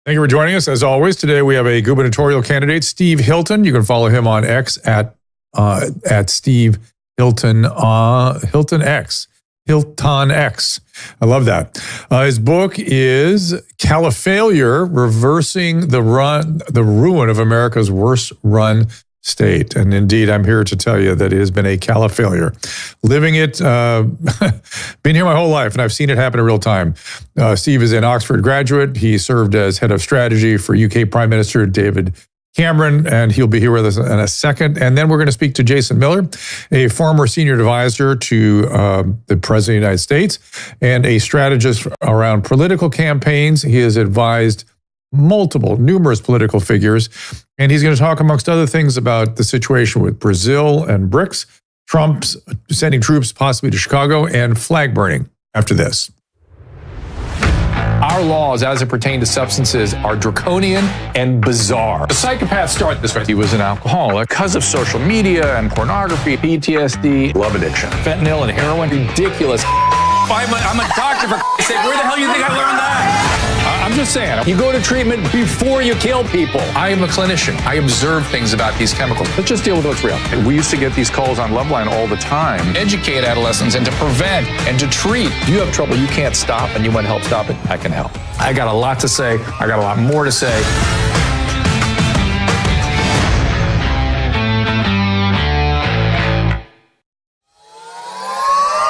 Thank you for joining us. As always, today we have a gubernatorial candidate, Steve Hilton. You can follow him on X at Steve Hilton, Hilton X. I love that. His book is Califailure, Reversing the Ruin of America's Worst Run State. And indeed, I'm here to tell you that it has been a califailure. Living it, been here my whole life, and I've seen it happen in real time. Steve is an Oxford graduate. He served as head of strategy for UK Prime Minister David Cameron, and he'll be here with us in a second. And then we're going to speak to Jason Miller, a former senior advisor to the President of the United States and a strategist around political campaigns. He has advised numerous political figures, and he's going to talk, amongst other things, about the situation with Brazil and BRICS, Trump's sending troops possibly to Chicago, and flag burning after this. Our laws, as it pertains to substances, are draconian and bizarre. The psychopaths start this way. He was an alcoholic because of social media and pornography, PTSD, love addiction, fentanyl and heroin. Ridiculous. I'm a doctor, for sake. Where the hell do you think I learned that? I'm just saying, you go to treatment before you kill people. I am a clinician. I observe things about these chemicals. Let's just deal with what's real. We used to get these calls on Loveline all the time. Educate adolescents and to prevent and to treat. If you have trouble you can't stop and you want help stop it, I can help. I got a lot to say. I got a lot more to say.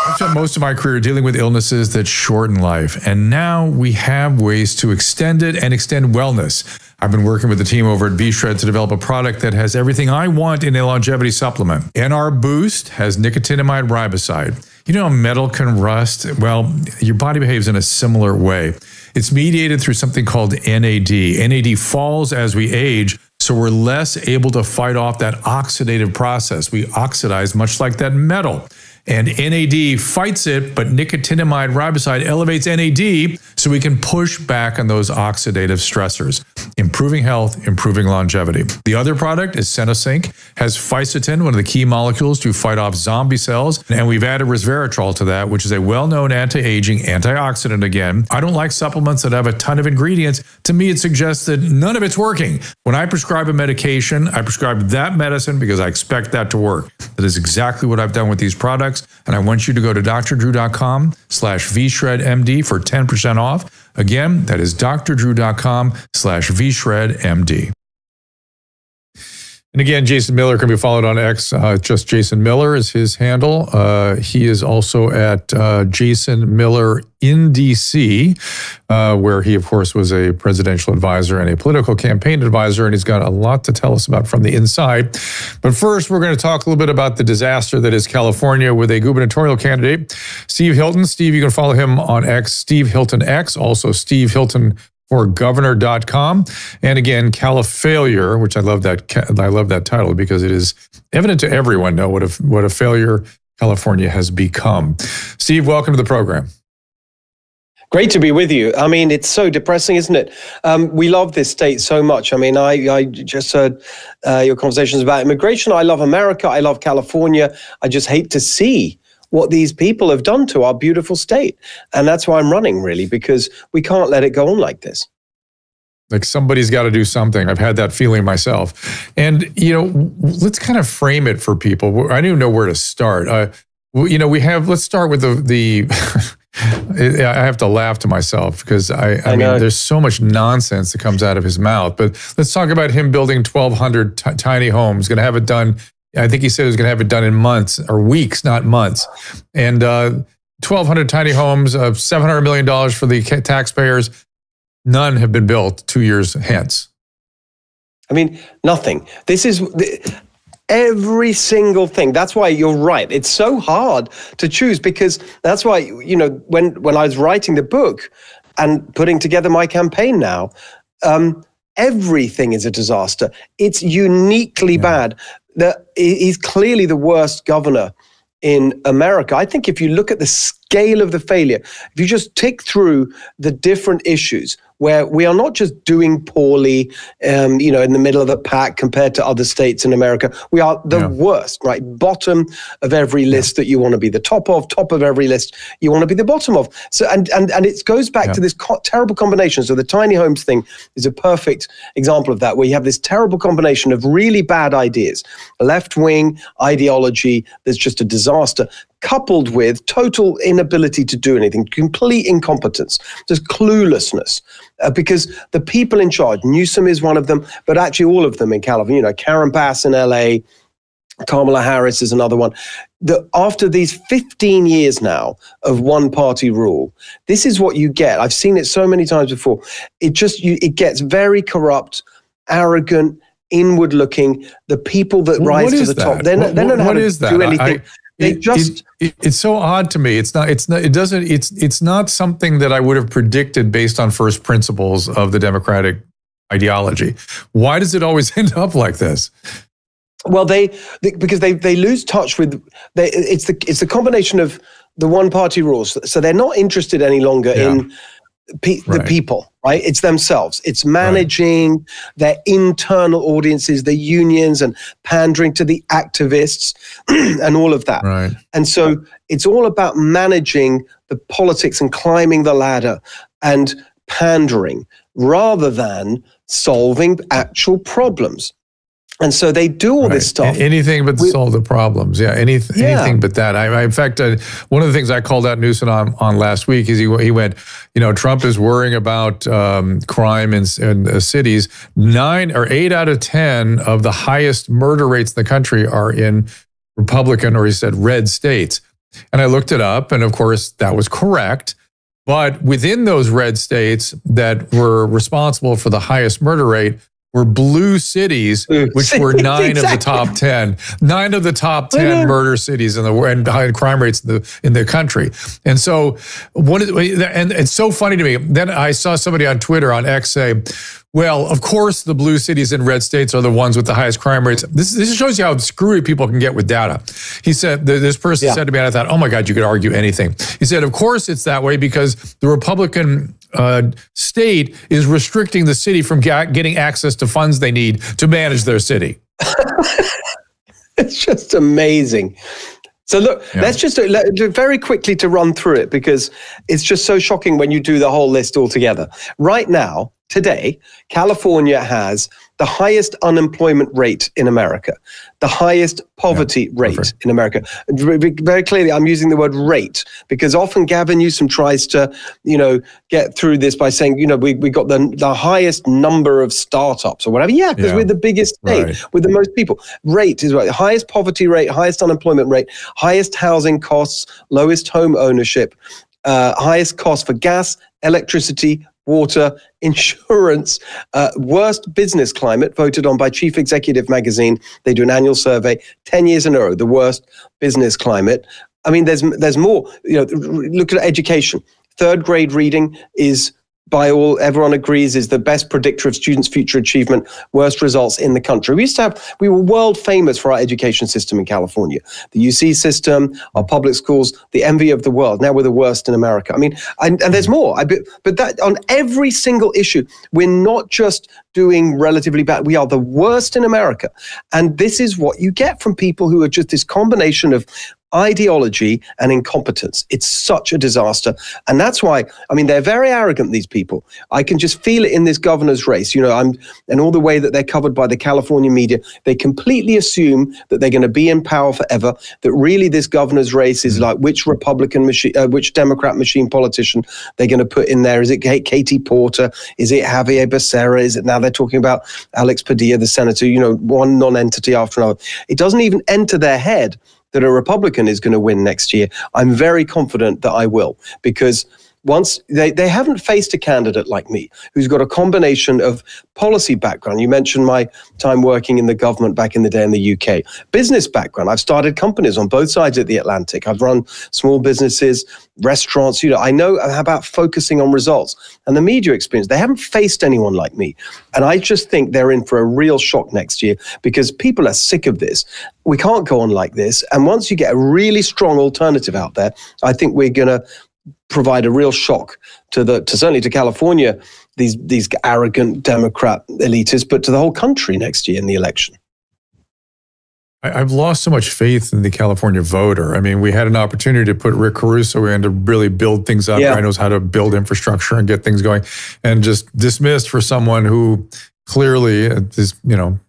I've spent most of my career dealing with illnesses that shorten life, and now we have ways to extend it and extend wellness. I've been working with the team over at V-Shred to develop a product that has everything I want in a longevity supplement. NR Boost has nicotinamide riboside. You know how metal can rust? Well, your body behaves in a similar way. It's mediated through something called NAD. NAD falls as we age, so we're less able to fight off that oxidative process. We oxidize much like that metal. And NAD fights it, but nicotinamide riboside elevates NAD so we can push back on those oxidative stressors, improving health, improving longevity. The other product is Senosync, has fisetin, one of the key molecules to fight off zombie cells, and we've added resveratrol to that, which is a well-known anti-aging antioxidant again. I don't like supplements that have a ton of ingredients. To me, it suggests that none of it's working. When I prescribe a medication, I prescribe that medicine because I expect that to work. That is exactly what I've done with these products. And I want you to go to drdrew.com/vshredmd for 10% off. Again, that is drdrew.com/vshredmd. And again, Jason Miller can be followed on X. Just Jason Miller is his handle. He is also at Jason Miller in DC, where he, of course, was a presidential advisor and a political campaign advisor, and he's got a lot to tell us about from the inside. But first, we're going to talk a little bit about the disaster that is California with a gubernatorial candidate, Steve Hilton. Steve, you can follow him on X, Steve Hilton X, also Steve Hilton for governor.com. And again, Califailure, which I love that title because it is evident to everyone now what a failure California has become. Steve, welcome to the program. Great to be with you. I mean, it's so depressing, isn't it? We love this state so much. I mean, I just heard your conversations about immigration. I love America. I love California. I just hate to see what these people have done to our beautiful state. And that's why I'm running, really, because we can't let it go on like this. Like somebody's got to do something. I've had that feeling myself. And, let's kind of frame it for people. I don't even know where to start. Let's start with the I have to laugh to myself because I mean, there's so much nonsense that comes out of his mouth. But let's talk about him building 1,200 tiny homes, going to have it done. I think he said he was going to have it done in months or weeks, not months. And 1,200 tiny homes, $700 million for the taxpayers. None have been built 2 years hence. I mean, nothing. This is every single thing. That's why you're right. It's so hard to choose because that's why, when I was writing the book and putting together my campaign now, everything is a disaster. It's uniquely bad. He's clearly the worst governor in America. I think if you look at the scale of the failure, if you just tick through the different issues, where we are not just doing poorly, in the middle of the pack compared to other states in America. We are the worst, right? Bottom of every list that you want to be the top of every list you want to be the bottom of. So, and it goes back to this terrible combination. So the tiny homes thing is a perfect example of that, where you have this terrible combination of really bad ideas, left-wing ideology that's just a disaster, coupled with total inability to do anything, complete incompetence, just cluelessness, because the people in charge, Newsom is one of them, but actually all of them in California, Karen Bass in LA, Kamala Harris is another one. After these 15 years now of one-party rule, this is what you get. I've seen it so many times before. It gets very corrupt, arrogant, inward-looking. The people that rise to the top, they don't know how to do anything. It's so odd to me. It's not something that I would have predicted based on first principles of the Democratic ideology. Why does it always end up like this? Well, because they lose touch with it's the combination of the one-party rules. So they're not interested any longer in the people, right? It's themselves. It's managing their internal audiences, the unions, and pandering to the activists and all of that. Right. And so it's all about managing the politics and climbing the ladder and pandering rather than solving actual problems. And so they do all this stuff. Anything but to solve the problems. Anything but that. In fact, one of the things I called out Newsom on last week is he went, Trump is worrying about crime in cities. 9 or 8 out of 10 of the highest murder rates in the country are in Republican, or he said red states. And I looked it up, and of course that was correct. But within those red states that were responsible for the highest murder rate were blue cities, which were 9 of the top 10. 9 of the top 10 murder cities and high crime rates in the country. And so, and it's so funny to me. Then I saw somebody on Twitter, on X, say, well, of course, the blue cities and red states are the ones with the highest crime rates. This shows you how screwy people can get with data. He said, this person said to me, and I thought, oh my God, you could argue anything. He said, of course it's that way because the Republican state is restricting the city from getting access to funds they need to manage their city. It's just amazing. So look, let's just very quickly to run through it, because it's just so shocking when you do the whole list all together. Right now, today, California has the highest unemployment rate in America, the highest poverty rate in America. Very clearly, I'm using the word rate because often Gavin Newsom tries to, get through this by saying, we got the highest number of startups or whatever. Yeah, because we're the biggest state with the most people. Rate is right. Highest poverty rate, highest unemployment rate, highest housing costs, lowest home ownership, highest cost for gas, electricity, water, insurance, worst business climate voted on by Chief Executive Magazine. They do an annual survey, 10 years in a row, the worst business climate. I mean, there's more. Look at education. 3rd grade reading is, everyone agrees, is the best predictor of students' future achievement, worst results in the country. We were world famous for our education system in California. The UC system, our public schools, the envy of the world. Now we're the worst in America. I mean, and there's more. But that on every single issue, we're not just doing relatively bad. We are the worst in America. And this is what you get from people who are just this combination of ideology and incompetence. It's such a disaster. And that's why, they're very arrogant, these people. I can just feel it in this governor's race, and all the way that they're covered by the California media. They completely assume that they're going to be in power forever, that really this governor's race is like which which Democrat machine politician they're going to put in there. Is it Katie Porter? Is it Javier Becerra? Is it now they're talking about Alex Padilla, the senator, one non-entity after another. It doesn't even enter their head that a Republican is going to win next year. I'm very confident that I will, because once they haven't faced a candidate like me who's got a combination of policy background. You mentioned my time working in the government back in the day in the UK. Business background. I've started companies on both sides of the Atlantic. I've run small businesses, restaurants. I know about focusing on results. And the media experience. They haven't faced anyone like me. And I just think they're in for a real shock next year because people are sick of this. We can't go on like this. And once you get a really strong alternative out there, I think we're going to provide a real shock to certainly to California these arrogant Democrat elitists, but to the whole country next year in the election. I've lost so much faith in the California voter. I mean, we had an opportunity to put Rick Caruso in to really build things up. Yeah. Guy knows how to build infrastructure and get things going, and just dismissed for someone who clearly is,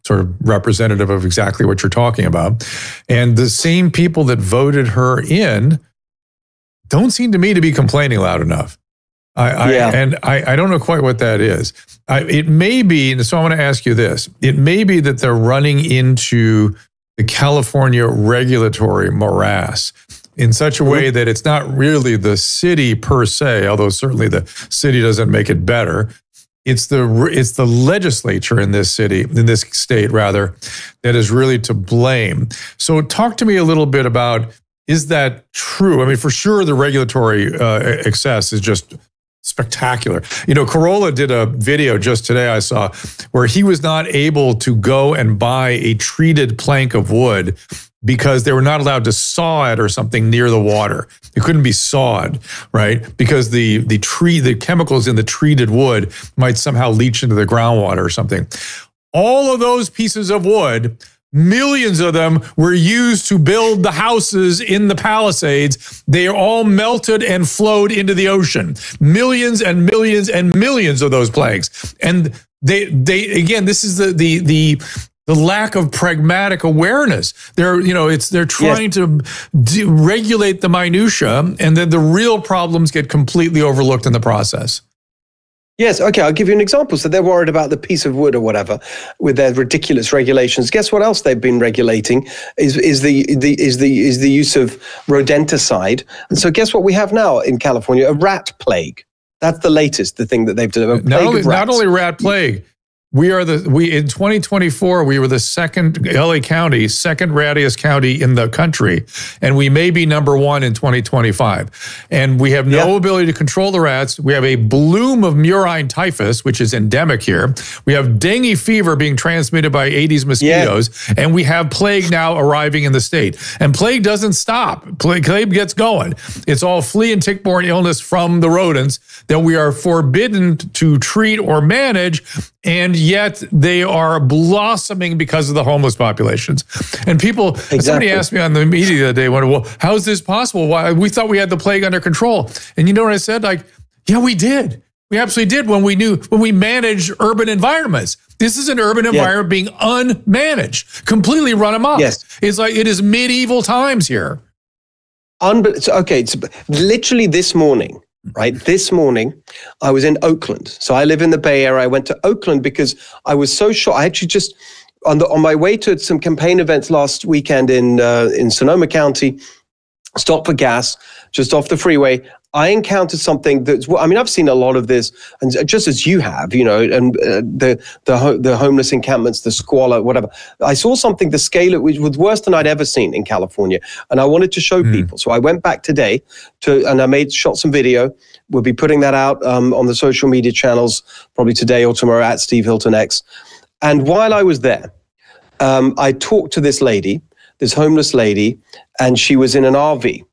sort of representative of exactly what you're talking about. And the same people that voted her in don't seem to me to be complaining loud enough. I don't know quite what that is. It may be, so I want to ask you this. It may be that they're running into the California regulatory morass in such a way that it's not really the city per se, although certainly the city doesn't make it better. It's the legislature in this state rather, that is really to blame. So talk to me a little bit about, is that true? I mean, for sure, the regulatory excess is just spectacular. Corolla did a video just today I saw where he was not able to go and buy a treated plank of wood because they were not allowed to saw it or something near the water. It couldn't be sawed, right? Because the chemicals in the treated wood might somehow leach into the groundwater or something. All of those pieces of wood, millions of them, were used to build the houses in the Palisades. They are all melted and flowed into the ocean. Millions and millions and millions of those planks. And they again, this is the lack of pragmatic awareness. They're trying to regulate the minutia, and then the real problems get completely overlooked in the process. Yes, okay, I'll give you an example. So they're worried about the piece of wood or whatever with their ridiculous regulations. Guess what else they've been regulating is the use of rodenticide. And so guess what we have now in California? A rat plague. That's the latest, the thing that they've done. Not only rat plague. We in 2024, we were the second LA County, second rattiest county in the country, and we may be number one in 2025. And we have no ability to control the rats. We have a bloom of murine typhus, which is endemic here. We have dengue fever being transmitted by Aedes mosquitoes, and we have plague now arriving in the state. And plague doesn't stop. Plague gets going. It's all flea and tick-borne illness from the rodents that we are forbidden to treat or manage, and yet they are blossoming because of the homeless populations. And people, somebody asked me on the media the other day, well, how is this possible? Why, we thought we had the plague under control. And you know what I said? Yeah, we did. We absolutely did when we managed urban environments. This is an urban environment being unmanaged, completely run amok. Yes. It's like it is medieval times here. It's literally this morning. Right. This morning, I was in Oakland. So I live in the Bay Area. I went to Oakland because I was so shocked. I actually just, on my way to some campaign events last weekend in Sonoma County, stopped for gas just off the freeway. I encountered something I've seen a lot of this, and just as you have, and the homeless encampments, the squalor, whatever. I saw something, the scale, which was worse than I'd ever seen in California, and I wanted to show people. So I went back today and I shot some video. We'll be putting that out on the social media channels probably today or tomorrow at Steve Hilton X. And while I was there, I talked to this homeless lady, and she was in an RV.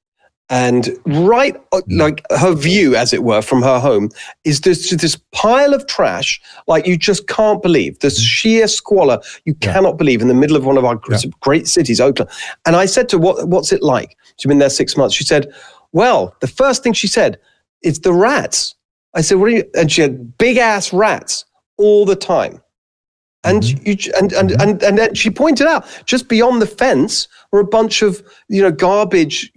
And her view, as it were, from her home is this pile of trash, like you just can't believe. This sheer squalor you cannot believe in the middle of one of our great cities, Oakland. And I said to her, what's it like? She's been there 6 months. She said, well, the first thing she said, it's the rats. I said, what are you? And she had big ass rats all the time. And and then she pointed out just beyond the fence were a bunch of garbage,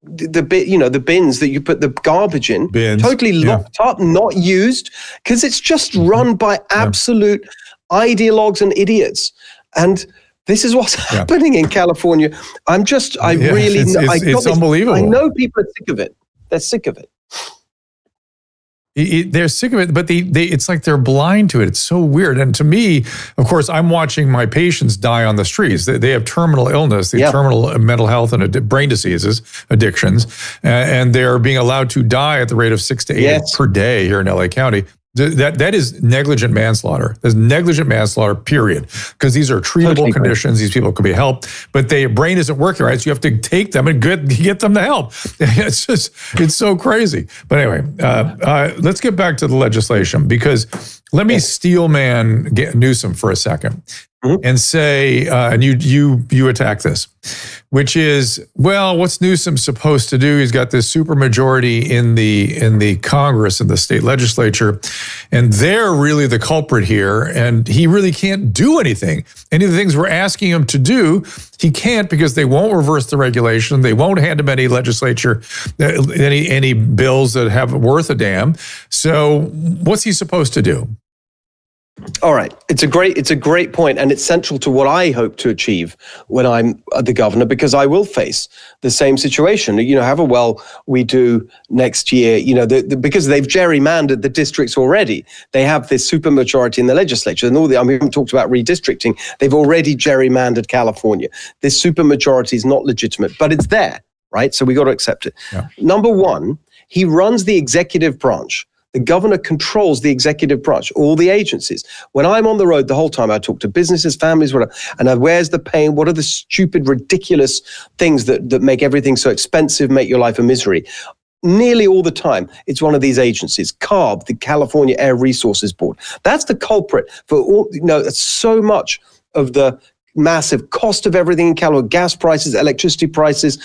the bins that you put the garbage in, totally locked up, not used, because it's just run by absolute ideologues and idiots. And this is what's happening in California. It's unbelievable. I know people are sick of it. They're sick of it. They're sick of it, but it's like they're blind to it. It's so weird. And to me, of course, I'm watching my patients die on the streets. They have terminal illness, terminal mental health and brain diseases, addictions, and they're being allowed to die at the rate of 6 to 8 per day here in LA County. That is negligent manslaughter. There's negligent manslaughter, period. Because these are treatable conditions. These people can be helped, but their brain isn't working right. So you have to take them and get them to help. It's so crazy. But anyway, let's get back to the legislation, because let me steel man Newsom for a second. And say, and you attack this, which is, well, what's Newsom supposed to do? He's got this supermajority in the Congress and the state legislature, and they're really the culprit here, and he really can't do anything. Any of the things we're asking him to do, he can't, because they won't reverse the regulation. They won't hand him any legislature, any bills that have worth a damn. So what's he supposed to do? All right. It's a great point, and it's central to what I hope to achieve when I'm the governor, because I will face the same situation. However well we do next year, because they've gerrymandered the districts already. They have this supermajority in the legislature, and we haven't talked about redistricting. They've already gerrymandered California. This supermajority is not legitimate, but it's there, right? So we got to accept it. Yeah. Number one, he runs the executive branch. The governor controls the executive branch, all the agencies. When I'm on the road the whole time, I talk to businesses, families, whatever, and where's the pain? What are the stupid, ridiculous things that make everything so expensive, make your life a misery? Nearly all the time, it's one of these agencies, CARB, the California Air Resources Board. That's the culprit for all, so much of the massive cost of everything in California, gas prices, electricity prices,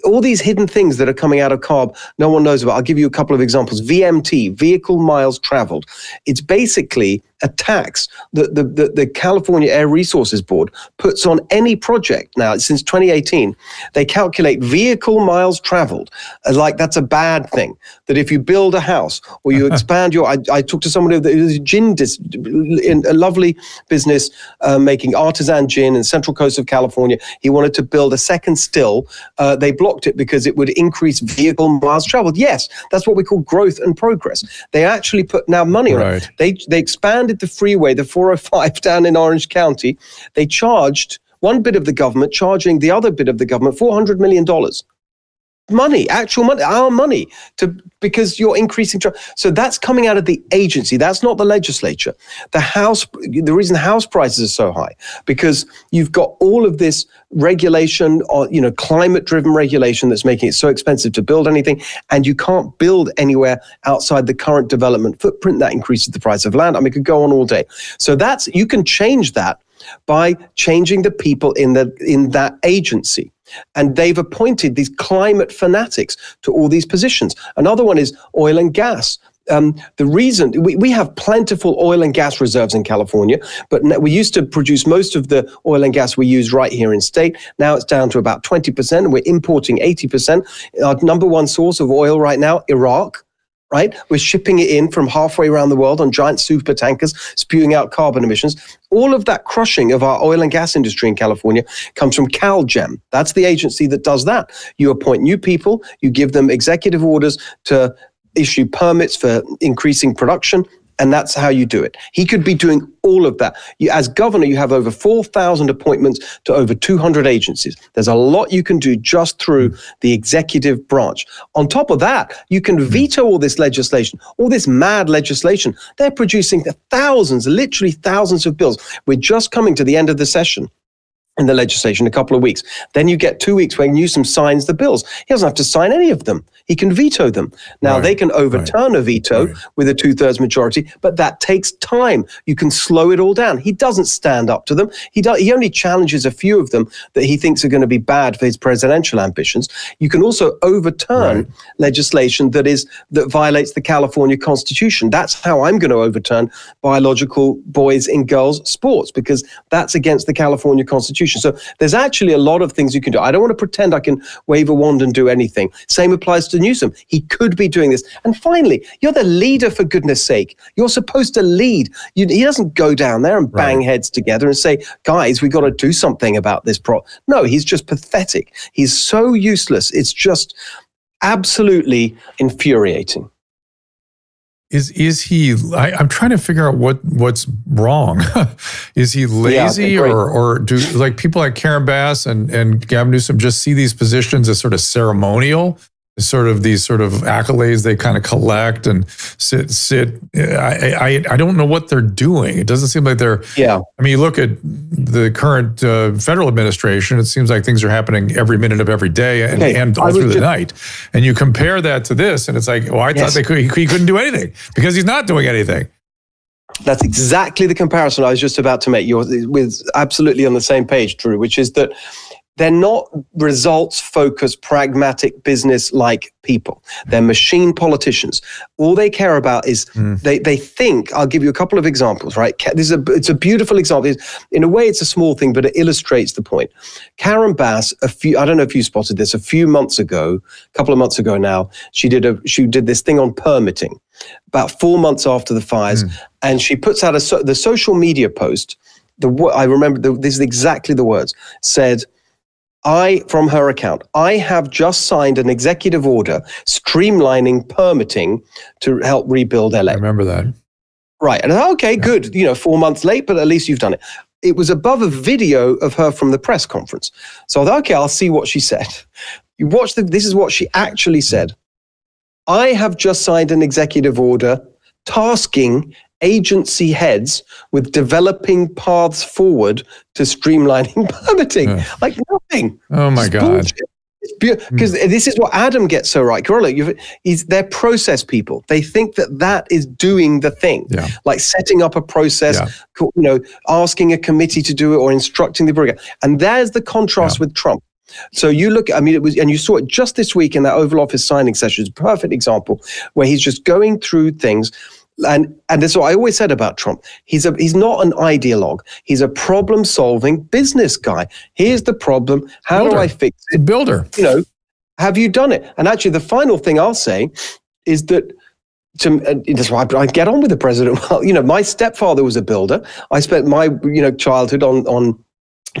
all these hidden things that are coming out of CARB, no one knows about. I'll give you a couple of examples. VMT, vehicle miles traveled. It's basically a tax that the California Air Resources Board puts on any project now. Since 2018, they calculate vehicle miles traveled like that's a bad thing. That if you build a house or you expand I talked to somebody who's in a lovely business making artisan gin in Central Coast of California. He wanted to build a second still. They blocked it because it would increase vehicle miles traveled. Yes, that's what we call growth and progress. They actually put now money on it. They expanded the freeway, the 405 down in Orange County. They charged one bit of the government, charging the other bit of the government $400 million. Money, actual money, our money, because you're increasing. So that's coming out of the agency. That's not the legislature. The reason house prices are so high, because you've got all of this regulation, climate-driven regulation that's making it so expensive to build anything, and you can't build anywhere outside the current development footprint. That increases the price of land. I mean, it could go on all day. So you can change that by changing the people in that agency. And they've appointed these climate fanatics to all these positions. Another one is oil and gas. The reason we have plentiful oil and gas reserves in California, but we used to produce most of the oil and gas we use right here in state. Now it's down to about 20%, and we're importing 80%. Our number one source of oil right now, Iraq. Right? We're shipping it in from halfway around the world on giant super tankers, spewing out carbon emissions. All of that crushing of our oil and gas industry in California comes from CalGEM. That's the agency that does that. You appoint new people, you give them executive orders to issue permits for increasing production, and that's how you do it. He could be doing all of that. As governor, you have over 4,000 appointments to over 200 agencies. There's a lot you can do just through the executive branch. On top of that, you can veto all this legislation, all this mad legislation. They're producing thousands, literally thousands of bills. We're just coming to the end of the session in the legislation, a couple of weeks. Then you get 2 weeks when Newsom signs the bills. He doesn't have to sign any of them. He can veto them. Now, they can overturn a veto with a 2/3 majority, but that takes time. You can slow it all down. He doesn't stand up to them. He only challenges a few of them that he thinks are going to be bad for his presidential ambitions. You can also overturn legislation that violates the California Constitution. That's how I'm going to overturn biological boys and girls sports, because that's against the California Constitution. So there's actually a lot of things you can do. I don't want to pretend I can wave a wand and do anything. Same applies to Newsom. He could be doing this. And finally, you're the leader, for goodness sake. You're supposed to lead. He doesn't go down there and bang heads together and say, guys, we got to do something about this problem. No, he's just pathetic. He's so useless. It's just absolutely infuriating. Is he? I'm trying to figure out what's wrong. Is he lazy, or do people like Karen Bass and Gavin Newsom just see these positions as sort of ceremonial? sort of these sort of accolades they kind of collect and sit. I don't know what they're doing. It doesn't seem like they're. Yeah. I mean, you look at the current federal administration. It seems like things are happening every minute of every day and all through the night. And you compare that to this, and it's like, well, I thought he couldn't do anything because he's not doing anything. That's exactly the comparison I was just about to make. You're with absolutely on the same page, Drew, which is that they're not results-focused, pragmatic, business-like people. They're machine politicians. All they care about is they think. I'll give you a couple of examples. Right? It's a beautiful example. In a way, it's a small thing, but it illustrates the point. Karen Bass, I don't know if you spotted this, a couple of months ago now, she did this thing on permitting about 4 months after the fires, and she puts out the social media post. I remember this is exactly the words said. From her account, I have just signed an executive order streamlining permitting to help rebuild LA. I remember that. Right. And okay, good. 4 months late, but at least you've done it. It was above a video of her from the press conference. So I thought, okay, I'll see what she said. You watch this is what she actually said. I have just signed an executive order tasking agency heads with developing paths forward to streamlining permitting. Like nothing. Oh my God. Because this is what Adam gets so right. They're process people. They think that is doing the thing. Yeah. Like setting up a process, asking a committee to do it or instructing the program. And there's the contrast with Trump. So you look, and you saw it just this week in that Oval Office signing session. It's a perfect example where he's just going through things. And that's what I always said about Trump. He's not an ideologue. He's a problem-solving business guy. Here's the problem. How do I fix it? Builder. Have you done it? And actually, the final thing I'll say is that that's why I get on with the president. Well, my stepfather was a builder. I spent my childhood on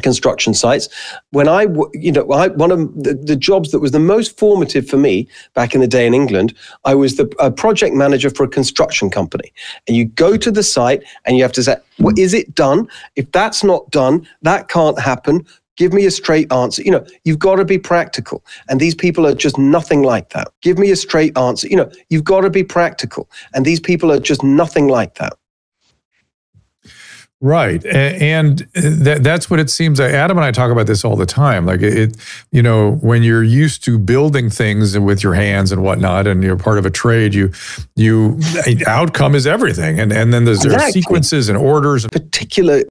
construction sites. When one of the jobs that was the most formative for me back in the day in England, I was the project manager for a construction company. And you go to the site and you have to say, well, is it done? If that's not done, that can't happen. Give me a straight answer. You've got to be practical. And these people are just nothing like that. Give me a straight answer. You've got to be practical. And these people are just nothing like that. Right. And that's what it seems like. Adam and I talk about this all the time. Like when you're used to building things with your hands and whatnot, and you're part of a trade, outcome is everything. And then there are sequences and orders. Particular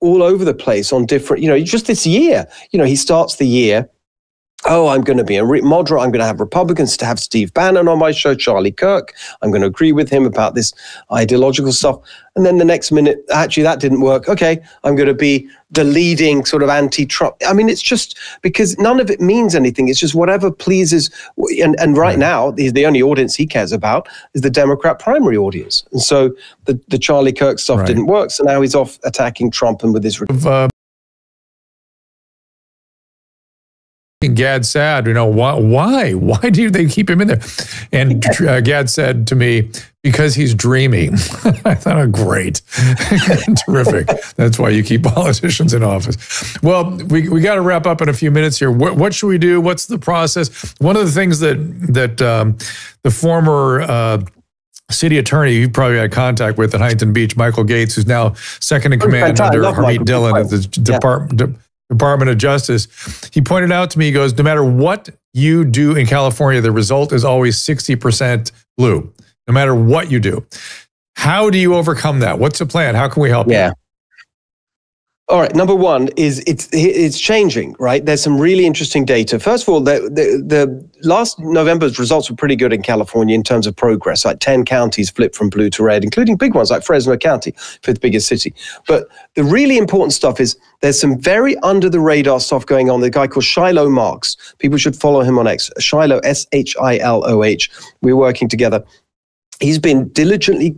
all over the place on different, just this year, he starts the year. Oh, I'm going to be a moderate. I'm going to have Republicans to have Steve Bannon on my show, Charlie Kirk. I'm going to agree with him about this ideological stuff. And then the next minute, actually, that didn't work. Okay, I'm going to be the leading sort of anti-Trump. It's just because none of it means anything. It's just whatever pleases. And right now, the only audience he cares about is the Democrat primary audience. And so the Charlie Kirk stuff didn't work. So now he's off attacking Trump and with his... Gad said, why do they keep him in there? And Gad said to me, because he's dreaming. I thought, oh, great. Terrific. That's why you keep politicians in office. Well, we got to wrap up in a few minutes here. What should we do? What's the process? One of the things that the former city attorney you probably had contact with at Huntington Beach, Michael Gates, who's now second in command under Harmeet Dillon at the Department of Justice, he pointed out to me, he goes, no matter what you do in California, the result is always 60% blue, no matter what you do. How do you overcome that? What's the plan? How can we help you? All right. Number one is it's changing, right? There's some really interesting data. First of all, the last November's results were pretty good in California in terms of progress. Like 10 counties flipped from blue to red, including big ones like Fresno County, fifth biggest city. But the really important stuff is there's some very under the radar stuff going on. The guy called Shiloh Marks. People should follow him on X. Shiloh, Shiloh. We're working together. he's been diligently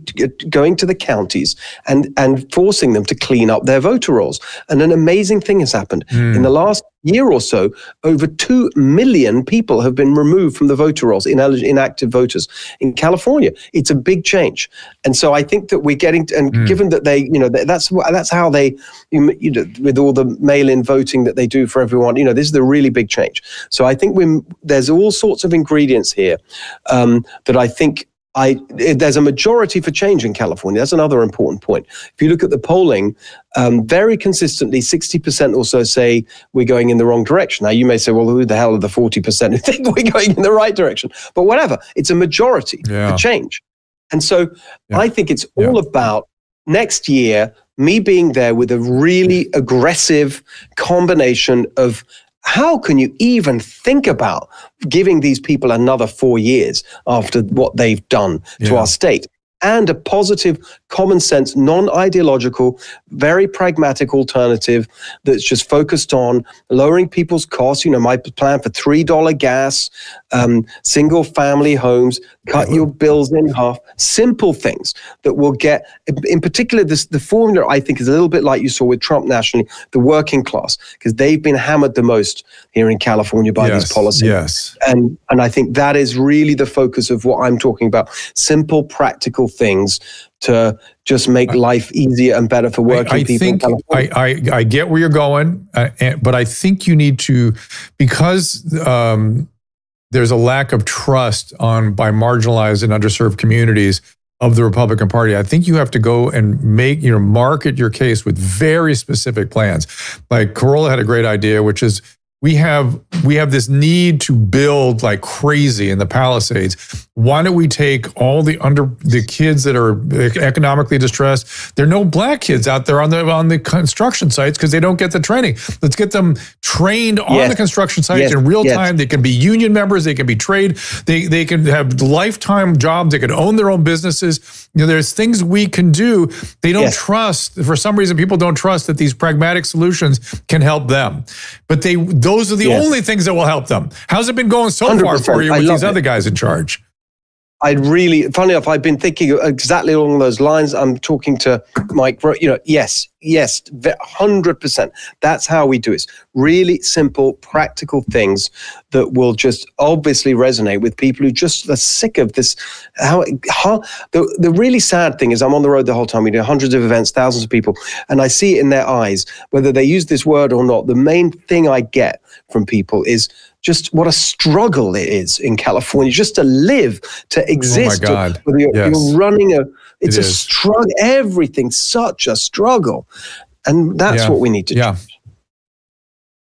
going to the counties and forcing them to clean up their voter rolls. And an amazing thing has happened. In the last year or so, over 2 million people have been removed from the voter rolls, inactive voters in California. It's a big change. And so I think that we're getting, given that they, that's how they, with all the mail-in voting that they do for everyone, this is the really big change. So I think there's all sorts of ingredients here that I think there's a majority for change in California. That's another important point. If you look at the polling, very consistently, 60% or so say we're going in the wrong direction. Now, you may say, well, who the hell are the 40% who think we're going in the right direction? But whatever, it's a majority for change. And so I think it's all about next year, me being there with a really aggressive combination of how can you even think about giving these people another 4 years after what they've done to our state? And a positive, common sense, non-ideological, very pragmatic alternative that's just focused on lowering people's costs. My plan for $3 gas, single family homes, cut your bills in half, simple things that will get, in particular, the formula I think is a little bit like you saw with Trump nationally, the working class, because they've been hammered the most here in California by these policies. And I think that is really the focus of what I'm talking about. Simple, practical things to just make life easier and better for working people. I get where you're going, but I think you need to, because there's a lack of trust by marginalized and underserved communities of the Republican Party. I think you have to go and market your case with very specific plans. Like Corolla had a great idea, which is we have this need to build like crazy in the Palisades. Why don't we take all the kids that are economically distressed? There are no black kids out there on the construction sites because they don't get the training. Let's get them trained on the construction sites in real time. They can be union members. They can be trade. They can have lifetime jobs. They can own their own businesses. There's things we can do. They don't trust, for some reason, people don't trust that these pragmatic solutions can help them. But those are the only things that will help them. How's it been going so far for you with these other guys in charge? Funny enough, I've been thinking exactly along those lines. I'm talking to Mike, yes, 100%. That's how we do it. Really simple, practical things that will just obviously resonate with people who just are sick of this. The really sad thing is I'm on the road the whole time. We do hundreds of events, thousands of people, and I see it in their eyes, whether they use this word or not. The main thing I get from people is just what a struggle it is in California, just to live, to exist. Oh my God. You're running it's a struggle. Everything's such a struggle. And that's what we need to change.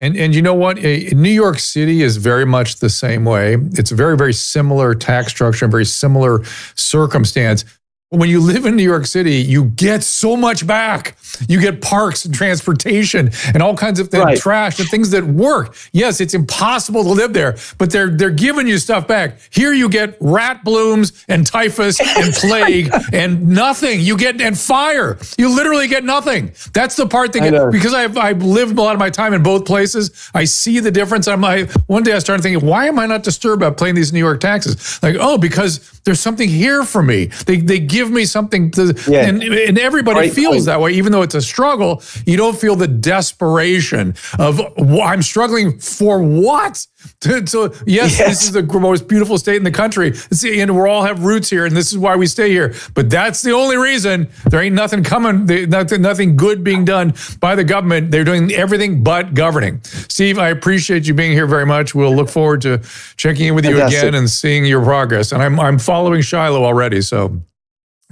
And you know what? New York City is very much the same way. It's a very, very similar tax structure, very similar circumstance. When you live in New York City, you get so much back. You get parks and transportation and all kinds of things, trash and things that work. Yes, it's impossible to live there, but they're giving you stuff back. Here you get rat blooms and typhus and plague and nothing. You get and fire. You literally get nothing. That's the part that because I've lived a lot of my time in both places. I see the difference. One day I started thinking, why am I not disturbed about paying these New York taxes? Like, because there's something here for me. They give me something to, and everybody feels that way, even though it's a struggle. You don't feel the desperation of I'm struggling for what? So yes, this is the most beautiful state in the country, and we all have roots here, and this is why we stay here. But that's the only reason. There ain't nothing coming, nothing good being done by the government. They're doing everything but governing. Steve, I appreciate you being here very much. We'll look forward to checking in with you again and seeing your progress. And I'm following Shiloh already, so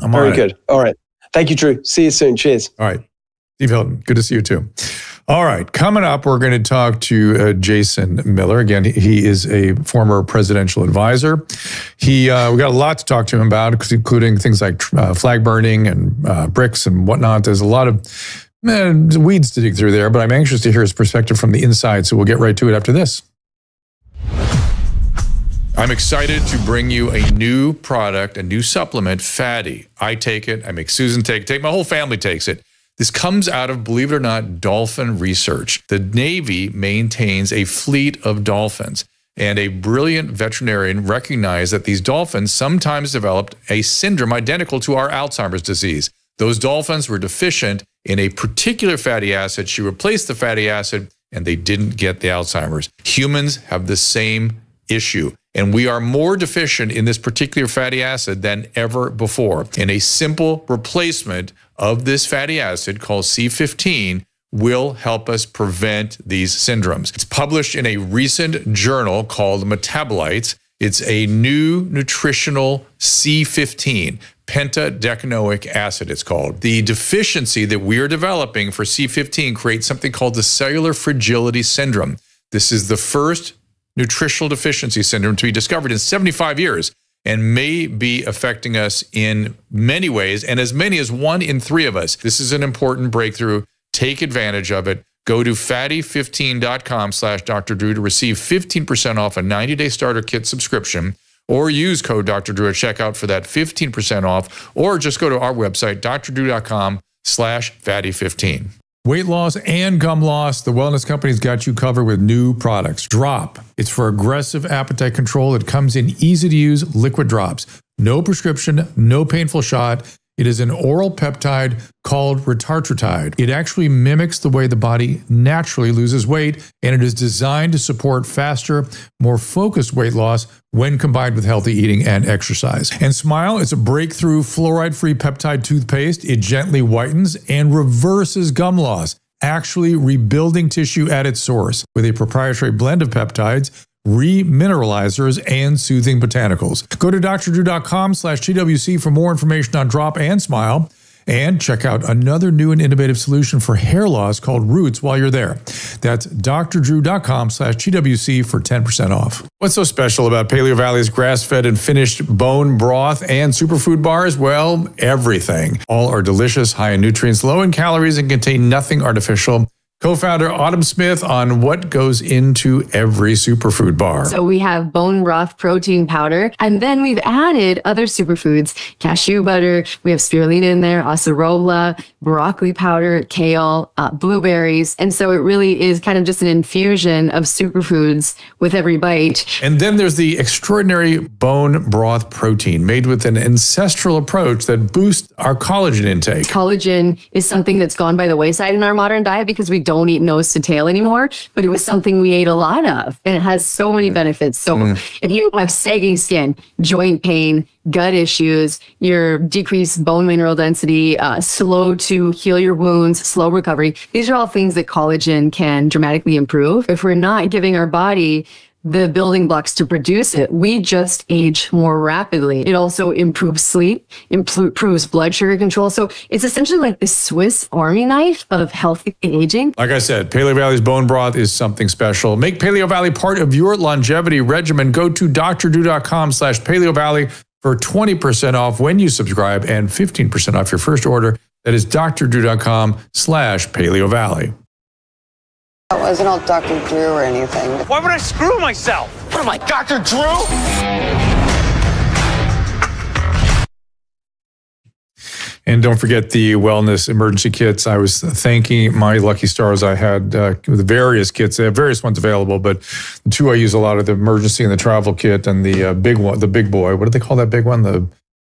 I'm very good. All right. Thank you, Drew. See you soon. Cheers. All right. Steve Hilton, good to see you too. All right. Coming up, we're going to talk to Jason Miller. Again, he is a former presidential advisor. We got a lot to talk to him about, including things like flag burning and BRICS and whatnot. There's a lot of weeds to dig through there, but I'm anxious to hear his perspective from the inside. So we'll get right to it after this. I'm excited to bring you a new product, a new supplement, Fatty. I take it. I make Susan take it. My whole family takes it. This comes out of, believe it or not, dolphin research. The Navy maintains a fleet of dolphins. and a brilliant veterinarian recognized that these dolphins sometimes developed a syndrome identical to our Alzheimer's disease. Those dolphins were deficient in a particular fatty acid. She replaced the fatty acid, and they didn't get the Alzheimer's. Humans have the same issue, and we are more deficient in this particular fatty acid than ever before. And a simple replacement of this fatty acid called C15 will help us prevent these syndromes. It's published in a recent journal called Metabolites. It's a new nutritional C15, pentadecanoic acid it's called. The deficiency that we are developing for C15 creates something called the cellular fragility syndrome. This is the first nutritional deficiency syndrome to be discovered in 75 years and may be affecting us in many ways, and as many as 1 in 3 of us. This is an important breakthrough. Take advantage of it. Go to fatty15.com/Dr. Drew to receive 15% off a 90-day starter kit subscription, or use code Dr. Drew at checkout for that 15% off, or just go to our website, drdrew.com/fatty15. Weight loss and gum loss, the Wellness Company's got you covered with new products. Drop. It's for aggressive appetite control. It comes in easy-to-use liquid drops. No prescription, no painful shot. It is an oral peptide called retartratide. It actually mimics the way the body naturally loses weight, and it is designed to support faster, more focused weight loss when combined with healthy eating and exercise. And Smile is a breakthrough fluoride-free peptide toothpaste. It gently whitens and reverses gum loss, actually rebuilding tissue at its source with a proprietary blend of peptides, remineralizers, and soothing botanicals. Go to drdrew.com/TWC for more information on Drop and Smile, and check out another new and innovative solution for hair loss called Roots while you're there. That's drdrew.com/TWC for 10% off. What's so special about Paleo Valley's grass-fed and finished bone broth and superfood bars? Well, everything. All are delicious, high in nutrients, low in calories, and contain nothing artificial. Co-founder Autumn Smith on what goes into every superfood bar. So we have bone broth protein powder, and then we've added other superfoods, cashew butter, we have spirulina in there, acerola, broccoli powder, kale, blueberries. And so it really is kind of just an infusion of superfoods with every bite. And then there's the extraordinary bone broth protein made with an ancestral approach that boosts our collagen intake. Collagen is something that's gone by the wayside in our modern diet because we don't eat nose to tail anymore, but it was something we ate a lot of, and it has so many benefits. So if you have sagging skin, joint pain, gut issues, your decreased bone mineral density, slow to heal your wounds, slow recovery, these are all things that collagen can dramatically improve. If we're not giving our body the building blocks to produce it, we just age more rapidly. It also improves sleep, improves blood sugar control. So it's essentially like the Swiss Army knife of healthy aging. Like I said, Paleo Valley's bone broth is something special. Make Paleo Valley part of your longevity regimen. Go to drdrew.com/Paleo Valley for 20% off when you subscribe and 15% off your first order. That is drdrew.com/Paleo Valley. I wasn't all Dr. Drew or anything. Why would I screw myself? What am I, Dr. Drew? And don't forget the wellness emergency kits. I was thanking my lucky stars. I had the various kits. They have various ones available, but the two I use a lot are the emergency and the travel kit, and the big one, the big boy. What do they call that big one? The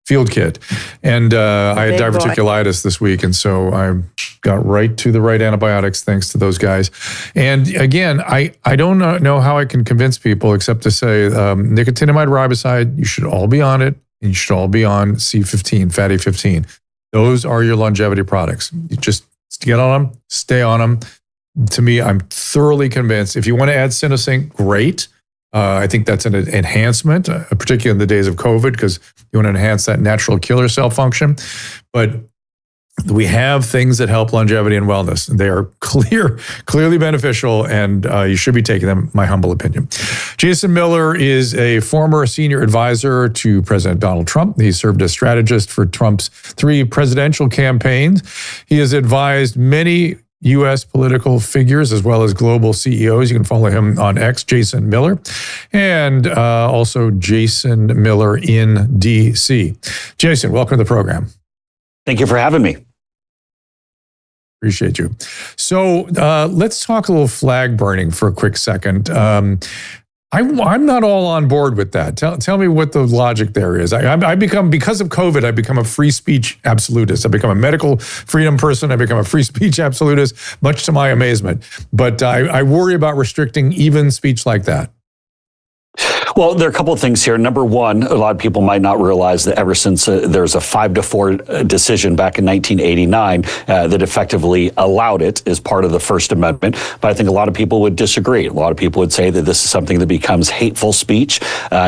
field kit. And I had diverticulitis this week, and so I got right to the right antibiotics thanks to those guys. And again, I don't know how I can convince people except to say nicotinamide riboside, you should all be on it, and you should all be on C15, fatty 15. Those are your longevity products. You just get on them, stay on them. To me, I'm thoroughly convinced. If you want to add Cinosync, great. I think that's an enhancement, particularly in the days of COVID, because you want to enhance that natural killer cell function. But we have things that help longevity and wellness. They are clearly beneficial, and you should be taking them, my humble opinion. Jason Miller is a former senior advisor to President Donald Trump. He served as strategist for Trump's 3 presidential campaigns. He has advised many U.S. political figures as well as global CEOs. You can follow him on X, Jason Miller, and also Jason Miller in D.C. Jason, welcome to the program. Thank you for having me. Appreciate you. So let's talk a little flag burning for a quick second. I'm not all on board with that. Tell me what the logic there is. I become, because of COVID, I become a free speech absolutist. I become a medical freedom person. I become a free speech absolutist, much to my amazement. But I worry about restricting even speech like that. Well, there are a couple of things here. Number one, a lot of people might not realize that ever since there's a 5-4 decision back in 1989 that effectively allowed it as part of the First Amendment. But I think a lot of people would disagree. A lot of people would say that this is something that becomes hateful speech,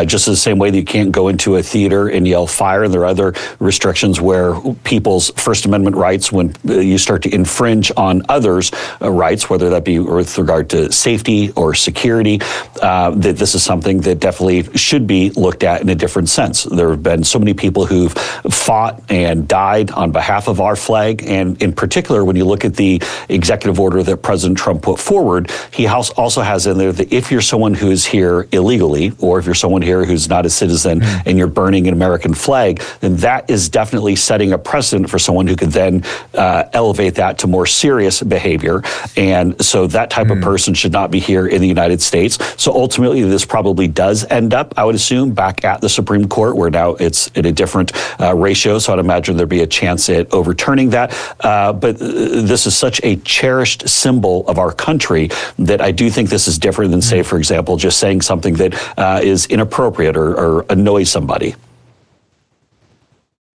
just the same way that you can't go into a theater and yell fire. And there are other restrictions where people's First Amendment rights, when you start to infringe on others' rights, whether that be with regard to safety or security, that this is something that definitely should be looked at in a different sense. There have been so many people who've fought and died on behalf of our flag. And in particular, when you look at the executive order that President Trump put forward, he also has in there that if you're someone who is here illegally, or if you're someone here who's not a citizen and you're burning an American flag, then that is definitely setting a precedent for someone who could then elevate that to more serious behavior. And so that type of person should not be here in the United States. So ultimately, this probably does end up, I would assume, back at the Supreme Court, where now it's in a different ratio. So I'd imagine there'd be a chance at overturning that. But this is such a cherished symbol of our country that I do think this is different than, say, for example, just saying something that is inappropriate or annoys somebody.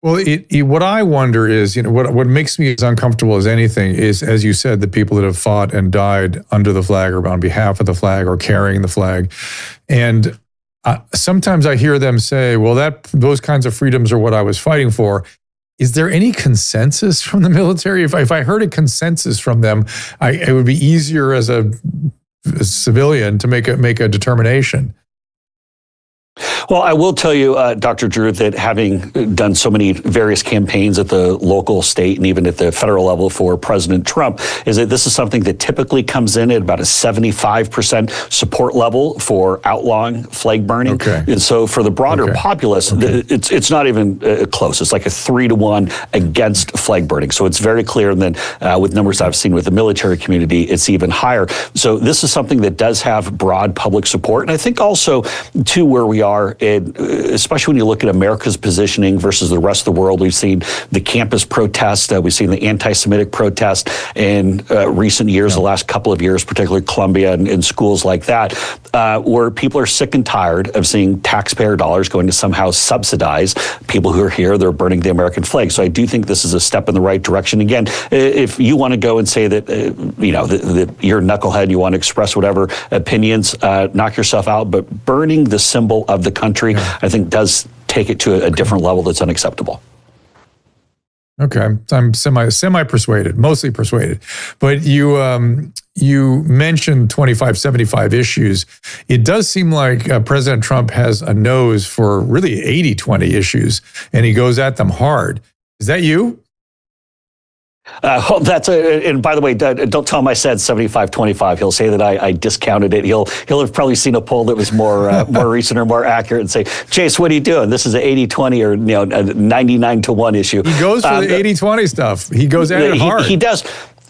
Well, what I wonder is, what makes me as uncomfortable as anything is, as you said, the people that have fought and died under the flag or on behalf of the flag or carrying the flag. And sometimes I hear them say, well, those kinds of freedoms are what I was fighting for. Is there any consensus from the military? If I heard a consensus from them, it would be easier as a civilian to make a determination. Well, I will tell you, Dr. Drew, that having done so many various campaigns at the local, state, and even at the federal level for President Trump, is that this is something that typically comes in at about a 75% support level for outlawing flag burning. Okay. And so for the broader populace, it's not even close. It's like a 3-to-1 against flag burning. So it's very clear. And then with numbers I've seen with the military community, it's even higher. So this is something that does have broad public support. And I think also, too, where we are, especially when you look at America's positioning versus the rest of the world, we've seen the campus protest, we've seen the anti-Semitic protest in recent years, the last couple of years, particularly Columbia and schools like that, where people are sick and tired of seeing taxpayer dollars going to somehow subsidize people who are here, they're burning the American flag. So I do think this is a step in the right direction. Again, if you want to go and say that, that you're a knucklehead, you want to express whatever opinions, knock yourself out, but burning the symbol of the country, I think, does take it to a different level that's unacceptable. Okay, I'm semi persuaded, mostly persuaded. But you mentioned 25-75 issues. It does seem like President Trump has a nose for really 80-20 issues, and he goes at them hard. Is that you? And by the way, don't tell him I said 75-25. He'll say that I discounted it. He'll have probably seen a poll that was more recent or more accurate and say, Chase, what are you doing? This is an 80-20 or a 99-1 issue. He goes for the 80-20 stuff. He goes at it hard. He does.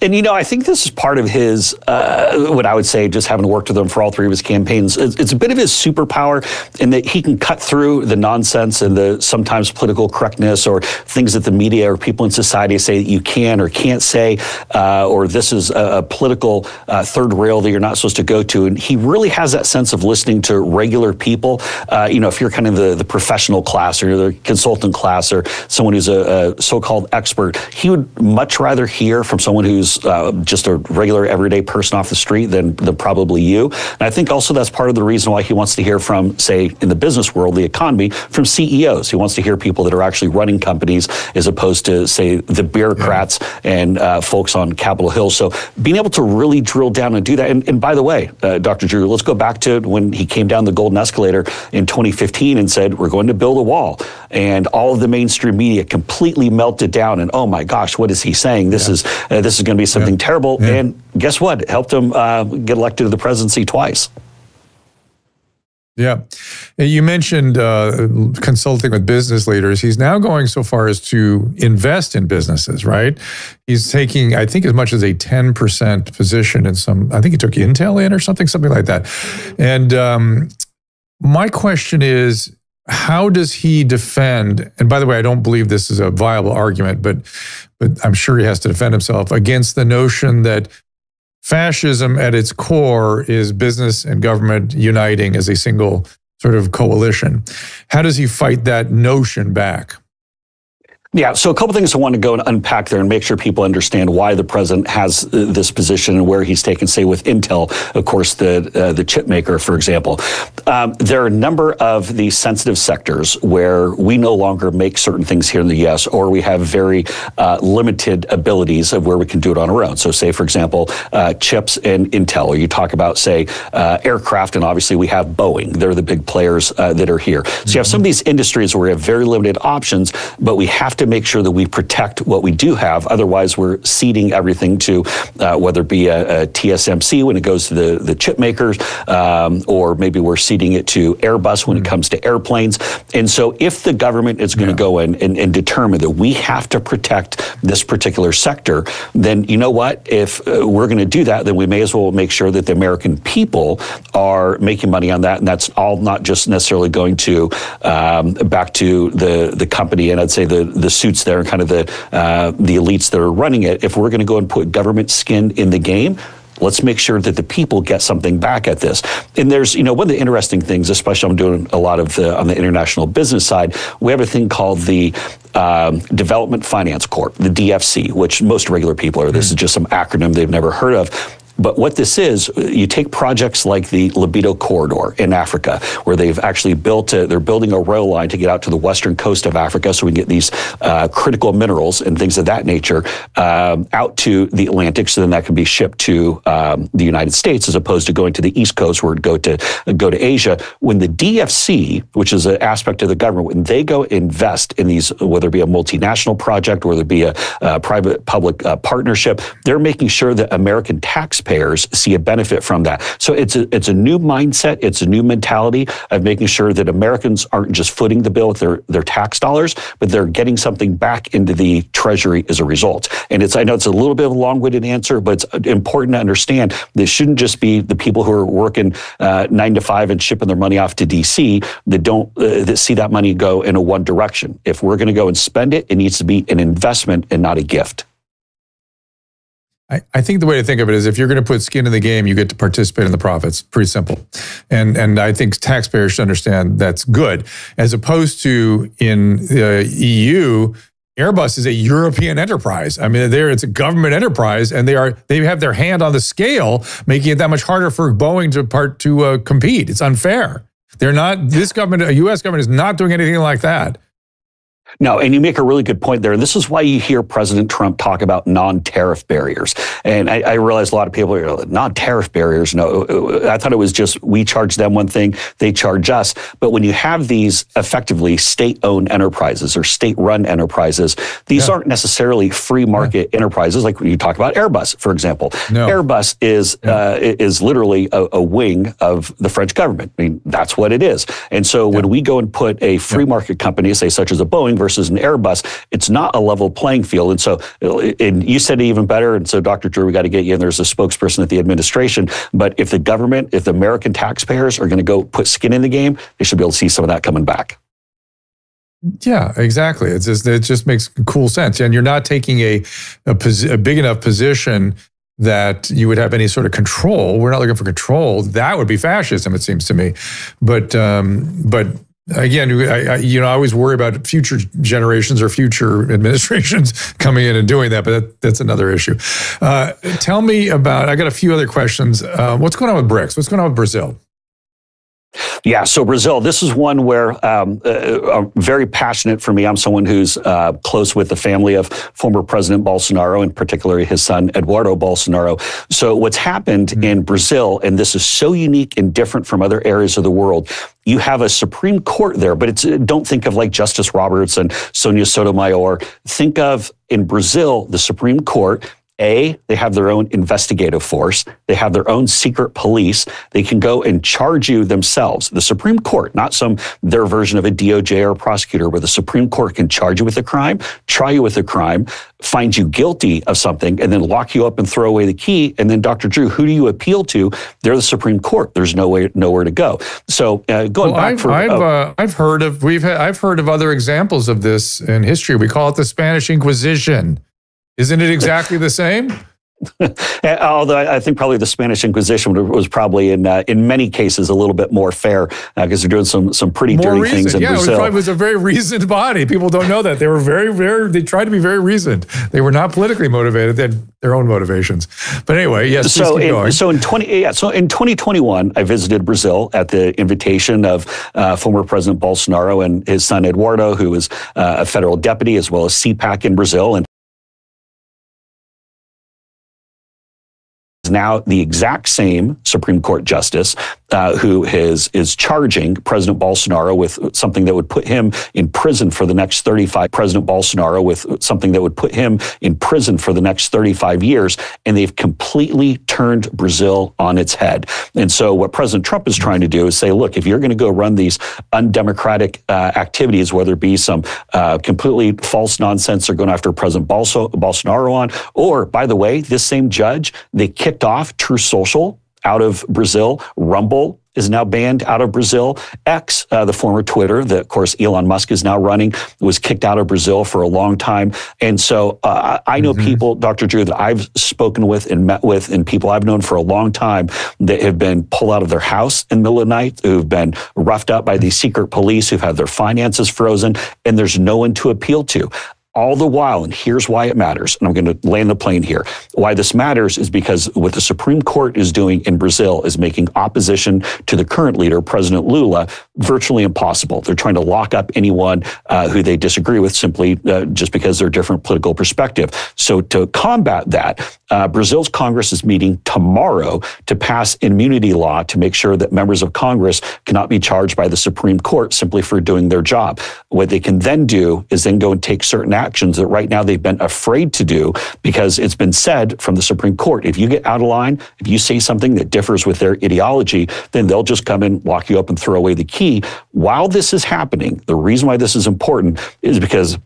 And, I think this is part of his, what I would say, just having worked with him for all three of his campaigns, it's a bit of his superpower in that he can cut through the nonsense and the sometimes political correctness or things that the media or people in society say that you can or can't say, or this is a political third rail that you're not supposed to go to. And he really has that sense of listening to regular people. If you're kind of the professional class or the consultant class or someone who's a so-called expert, he would much rather hear from someone who's just a regular everyday person off the street than probably you. And I think also that's part of the reason why he wants to hear from, say, in the business world, the economy, from CEOs. He wants to hear people that are actually running companies as opposed to, say, the bureaucrats and folks on Capitol Hill. So being able to really drill down and do that. And by the way, Dr. Drew, let's go back to when he came down the golden escalator in 2015 and said, we're going to build a wall. And all of the mainstream media completely melted down. And oh my gosh, what is he saying? This is going to be something terrible. Yeah. And guess what? It helped him get elected to the presidency twice. Yeah. You mentioned consulting with business leaders. He's now going so far as to invest in businesses, right? He's taking, I think, as much as a 10% position in some, I think he took Intel in or something like that. And my question is, how does he defend, and by the way, I don't believe this is a viable argument, but I'm sure he has to defend himself against the notion that fascism at its core is business and government uniting as a single sort of coalition. How does he fight that notion back? Yeah, so a couple things I want to go and unpack there and make sure people understand why the president has this position and where he's taken, say, with Intel, of course, the chip maker, for example. There are a number of these sensitive sectors where we no longer make certain things here in the U.S., or we have very limited abilities of where we can do it on our own. So say, for example, chips and Intel, or you talk about, say, aircraft, and obviously we have Boeing. They're the big players that are here. So you have some of these industries where we have very limited options, but we have to make sure that we protect what we do have. Otherwise, we're ceding everything to whether it be a TSMC when it goes to the chip makers, or maybe we're ceding it to Airbus when it comes to airplanes. And so if the government is going to go in and determine that we have to protect this particular sector, then you know what? If we're going to do that, then we may as well make sure that the American people are making money on that. And that's all not just necessarily going to back to the company, and I'd say the suits there and kind of the elites that are running it. If we're going to go and put government skin in the game, let's make sure that the people get something back at this. And there's, one of the interesting things, especially I'm doing a lot of on the international business side, we have a thing called the Development Finance Corp, the DFC, which most regular people this is just some acronym they've never heard of. But what this is, you take projects like the Libido Corridor in Africa, where they've actually they're building a rail line to get out to the western coast of Africa so we can get these critical minerals and things of that nature out to the Atlantic, so then that can be shipped to the United States, as opposed to going to the East Coast where it would go to Asia. When the DFC, which is an aspect of the government, when they go invest in these, whether it be a multinational project, whether it be a private-public partnership, they're making sure that American taxpayers see a benefit from that. So it's a new mindset, it's a new mentality of making sure that Americans aren't just footing the bill with their tax dollars, but they're getting something back into the treasury as a result. And I know it's a little bit of a long-winded answer, but it's important to understand this shouldn't just be the people who are working 9 to 5 and shipping their money off to DC that see that money go in a one direction. If we're going to go and spend it, it needs to be an investment and not a gift. I think the way to think of it is, if you're going to put skin in the game, you get to participate in the profits. Pretty simple. And I think taxpayers should understand that's good. As opposed to in the EU, Airbus is a European enterprise. I mean, it's a government enterprise, and they have their hand on the scale, making it that much harder for Boeing to compete. It's unfair. This government, a U.S. government, is not doing anything like that. No, and you make a really good point there. And this is why you hear President Trump talk about non-tariff barriers. And I realize a lot of people are like, non-tariff barriers. No, I thought it was just we charge them one thing, they charge us. But when you have these effectively state-owned enterprises or state-run enterprises, these aren't necessarily free market enterprises like when you talk about Airbus, for example. No. Airbus is literally a wing of the French government. I mean, that's what it is. And so when we go and put a free market company, say such as a Boeing versus an Airbus, it's not a level playing field. And so, and you said it even better. And so, Dr. Drew, we got to get you in there as a spokesperson at the administration. But if the government, if the American taxpayers are going to go put skin in the game, they should be able to see some of that coming back. Yeah, exactly. It just makes cool sense. And you're not taking a big enough position that you would have any sort of control. We're not looking for control. That would be fascism, it seems to me. But again, I always worry about future generations or future administrations coming in and doing that, but that's another issue. Tell me about, I got a few other questions. What's going on with BRICS? What's going on with Brazil? Yeah, so Brazil, this is one where very passionate for me. I'm someone who's close with the family of former President Bolsonaro, and particularly his son, Eduardo Bolsonaro. So what's happened in Brazil, and this is so unique and different from other areas of the world, you have a Supreme Court there, but don't think of like Justice Roberts and Sonia Sotomayor. Think of, in Brazil, the Supreme Court, They have their own investigative force. They have their own secret police. They can go and charge you themselves. The Supreme Court, not their version of a DOJ or a prosecutor, where the Supreme Court can charge you with a crime, try you with a crime, find you guilty of something, and then lock you up and throw away the key. And then, Dr. Drew, who do you appeal to? They're the Supreme Court. There's nowhere to go. So going back I've heard of other examples of this in history. We call it the Spanish Inquisition. Isn't it exactly the same? Although I think probably the Spanish Inquisition was probably in many cases a little bit more fair because they're doing some pretty dirty things in Brazil. It was a very reasoned body. People don't know that. They were they tried to be very reasoned. They were not politically motivated. They had their own motivations. But anyway, yes, so in 2021, I visited Brazil at the invitation of former President Bolsonaro and his son Eduardo, who was a federal deputy as well as CPAC in Brazil. And now the exact same Supreme Court justice who is charging President Bolsonaro with something that would put him in prison for the next 35 years, and they've completely turned Brazil on its head. And so what President Trump is trying to do is say, look, if you're going to go run these undemocratic activities, whether it be some completely false nonsense they're going after President Bolsonaro on, or, by the way, this same judge, they kicked off True Social out of Brazil. Rumble is now banned out of Brazil. X, the former Twitter, that of course Elon Musk is now running, was kicked out of Brazil for a long time. And so I know people, Dr. Drew, that I've spoken with and met with, and people I've known for a long time that have been pulled out of their house in the middle of the night, who've been roughed up by these secret police, who've had their finances frozen, and there's no one to appeal to. All the while, and here's why it matters, and I'm going to land the plane here. Why this matters is because what the Supreme Court is doing in Brazil is making opposition to the current leader, President Lula, virtually impossible. They're trying to lock up anyone who they disagree with simply just because they're different political perspective. So to combat that, Brazil's Congress is meeting tomorrow to pass an immunity law to make sure that members of Congress cannot be charged by the Supreme Court simply for doing their job. What they can then do is then go and take certain actions that right now they've been afraid to do, because it's been said from the Supreme Court, if you get out of line, if you say something that differs with their ideology, then they'll just come in, lock you up, and throw away the key. While this is happening, the reason why this is important is because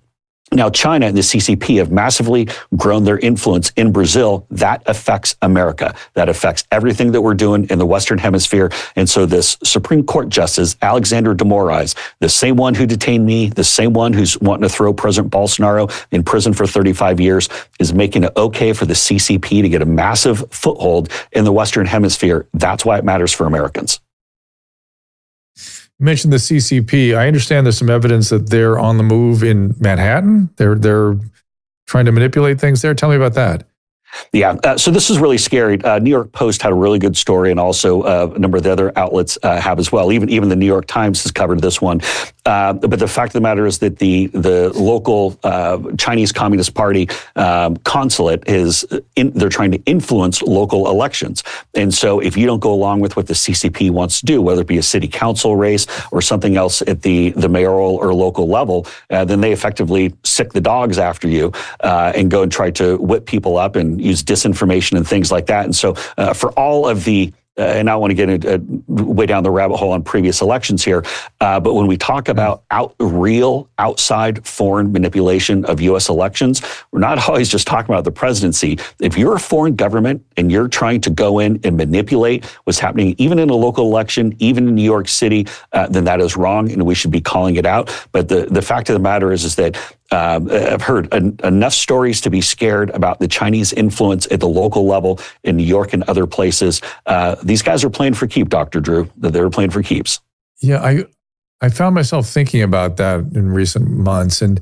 now China and the CCP have massively grown their influence in Brazil. That affects America. That affects everything that we're doing in the Western Hemisphere. And so this Supreme Court Justice, Alexander de Moraes, the same one who detained me, the same one who's wanting to throw President Bolsonaro in prison for 35 years, is making it okay for the CCP to get a massive foothold in the Western Hemisphere. That's why it matters for Americans. You mentioned the CCP. I understand there's some evidence that they're on the move in Manhattan. They're trying to manipulate things there. Tell me about that. Yeah, so this is really scary. New York Post had a really good story, and also a number of the other outlets have as well. Even the New York Times has covered this one. But the fact of the matter is that the local Chinese Communist Party consulate they're trying to influence local elections. And so if you don't go along with what the CCP wants to do, whether it be a city council race or something else at the mayoral or local level, then they effectively sick the dogs after you and go and try to whip people up and use disinformation and things like that. And so for all of the and I don't want to get way down the rabbit hole on previous elections here, but when we talk about real outside foreign manipulation of U.S. elections, we're not always just talking about the presidency. If you're a foreign government and you're trying to go in and manipulate what's happening, even in a local election, even in New York City, then that is wrong, and we should be calling it out. But the fact of the matter is that I've heard enough stories to be scared about the Chinese influence at the local level in New York and other places. These guys are playing for keep, Dr. Drew. They're playing for keeps. Yeah, I found myself thinking about that in recent months, and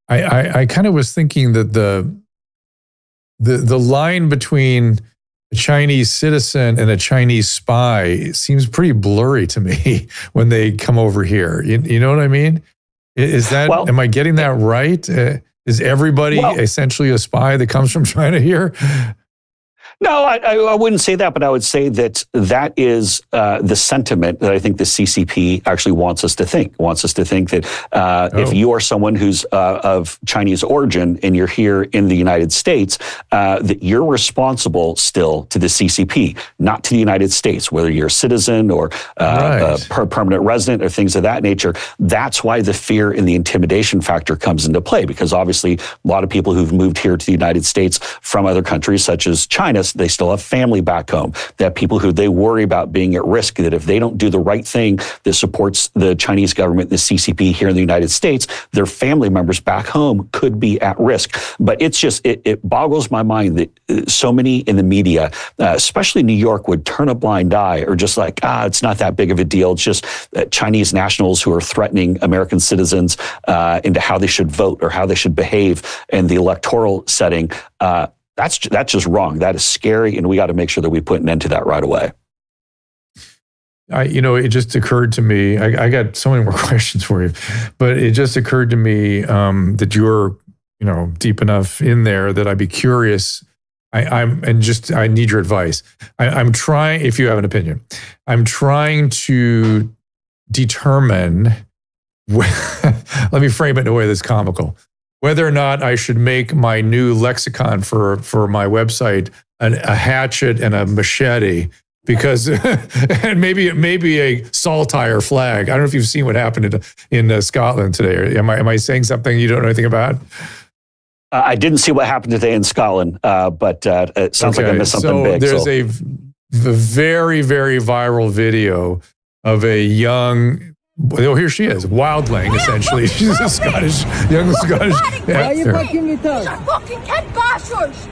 I kind of was thinking that the line between a Chinese citizen and a Chinese spy seems pretty blurry to me when they come over here. You know what I mean? Is that, am I getting that right? Is everybody essentially a spy that comes from China here? No, I wouldn't say that, but I would say that that is the sentiment that I think the CCP actually wants us to think. Wants us to think that if you are someone who's of Chinese origin and you're here in the United States, that you're responsible still to the CCP, not to the United States, whether you're a citizen or a permanent resident or things of that nature. That's why the fear and the intimidation factor comes into play, because obviously a lot of people who've moved here to the United States from other countries such as China, they still have family back home. They have people who they worry about being at risk, that if they don't do the right thing that supports the Chinese government, the CCP here in the United States, their family members back home could be at risk. But it's just, it boggles my mind that so many in the media, especially New York, would turn a blind eye or just like, it's not that big of a deal. It's just Chinese nationals who are threatening American citizens into how they should vote or how they should behave in the electoral setting. That's just wrong. That is scary, and we got to make sure that we put an end to that right away. It just occurred to me, I got so many more questions for you, but it just occurred to me that you're, deep enough in there that I'd be curious. I need your advice. I'm trying, if you have an opinion, I'm trying to determine, let me frame it in a way that's comical, whether or not I should make my new lexicon for my website a hatchet and a machete, because and maybe a saltire flag. I don't know if you've seen what happened in Scotland today. Am I saying something you don't know anything about? I didn't see what happened today in Scotland, but it sounds like I missed something big. There's a very, very viral video of a young, here she is, wildling, essentially. She's a young Scottish. Why are you fucking with us? You're fucking kid bastards!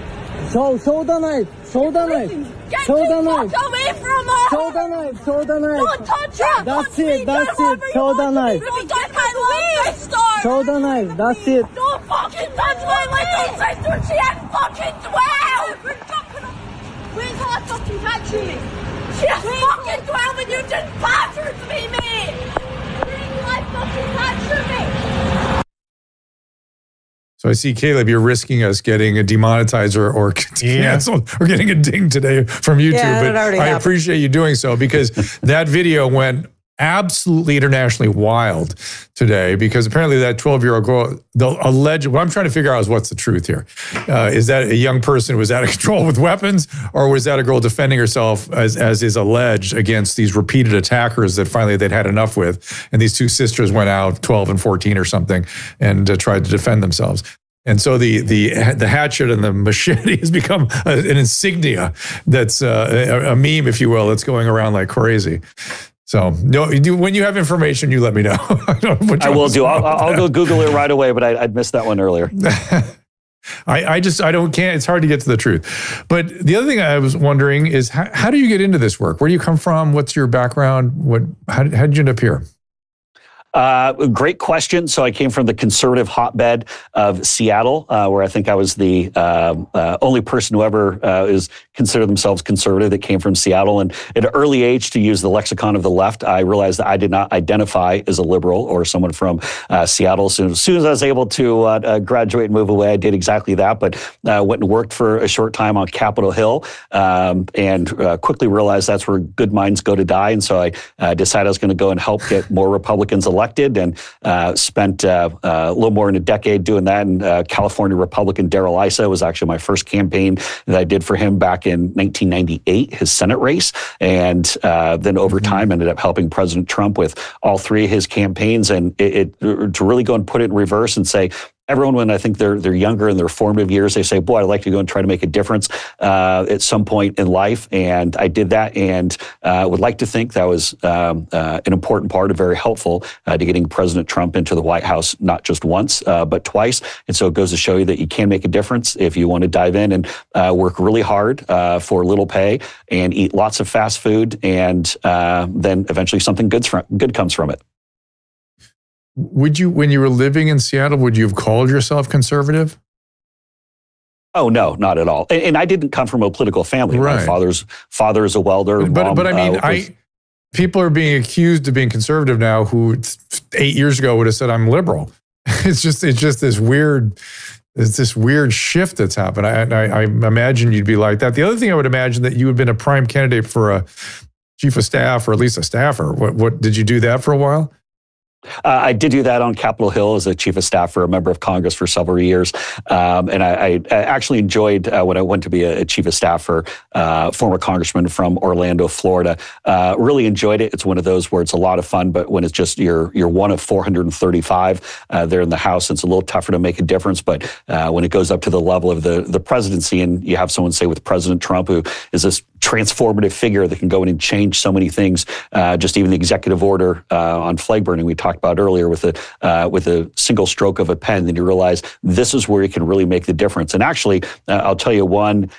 Show the knife. Show the knife. Get Show the the knife. fuck away from us! Show the knife. Show the knife. Don't touch her! That's it. That's it. Show the knife. Don't touch my little sister! Show the knife. That's it. Don't fucking touch my little sister! She ain't fucking 12! Wait till I fucking catch you, mate! She is fucking 12 and you just battered me, mate! Wait till I fucking catch you, mate! So I see, Caleb, you're risking us getting a demonetized or canceled or getting a ding today from YouTube. Yeah, but I appreciate you doing so, because that video went absolutely internationally wild today, because apparently that 12-year-old girl, what I'm trying to figure out is what's the truth here. Is that a young person who was out of control with weapons, or was that a girl defending herself, as is alleged, against these repeated attackers that finally they'd had enough with? And these two sisters went out, 12 and 14 or something, and tried to defend themselves. And so the hatchet and the machete has become an insignia that's a meme, if you will, that's going around like crazy. So when you have information, you let me know. I will do. I'll go Google it right away, but I'd missed that one earlier. can't. It's hard to get to the truth. But the other thing I was wondering is, how do you get into this work? Where do you come from? What's your background? How did you end up here? Great question. So I came from the conservative hotbed of Seattle, where I think I was the only person who ever is considered themselves conservative that came from Seattle. And at an early age, to use the lexicon of the left, I realized that I did not identify as a liberal or someone from Seattle. So as soon as I was able to graduate and move away, I did exactly that. But went and worked for a short time on Capitol Hill, and quickly realized that's where good minds go to die. And so I decided I was going to go and help get more Republicans elected, and spent a little more than a decade doing that. And California Republican Darrell Issa was actually my first campaign that I did for him back in 1998, his Senate race. And then over time ended up helping President Trump with all three of his campaigns. And to really go and put it in reverse and say, everyone, when I think they're younger in their formative years, they say, boy, I'd like to go and try to make a difference at some point in life. And I did that, and would like to think that was an important part, very helpful to getting President Trump into the White House, not just once, but twice. And so it goes to show you that you can make a difference if you want to dive in and work really hard for little pay and eat lots of fast food, and then eventually something good comes from it. Would you, when you were living in Seattle, would you have called yourself conservative? Oh, no, not at all. And I didn't come from a political family. Right. My father is a welder. But I mean, people are being accused of being conservative now who 8 years ago would have said I'm liberal. It's just this weird It's this weird shift that's happened. I imagine you'd be like that. The other thing I would imagine that you had been a prime candidate for a chief of staff or at least a staffer. What did you do that for a while? I did do that on Capitol Hill as a chief of staff for a member of Congress for several years. And I actually enjoyed when I went to be a chief of staff for former congressman from Orlando, Florida. Really enjoyed it. It's one of those where it's a lot of fun, but when it's just you're one of 435 there in the House, it's a little tougher to make a difference. But when it goes up to the level of the presidency, and you have someone say with President Trump, who is this transformative figure that can go in and change so many things, just even the executive order on flag burning we talked about earlier with a single stroke of a pen, then you realize this is where you can really make the difference. And actually, I'll tell you one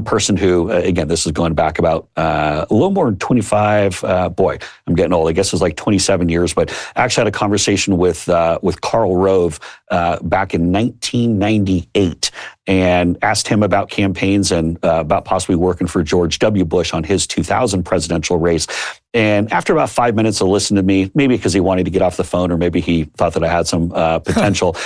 person who, again, this is going back about a little more than 25, boy, I'm getting old. I guess it was like 27 years, but I actually had a conversation with Karl Rove back in 1998 and asked him about campaigns and about possibly working for George W. Bush on his 2000 presidential race. And after about 5 minutes of listening to me, maybe because he wanted to get off the phone or maybe he thought that I had some potential,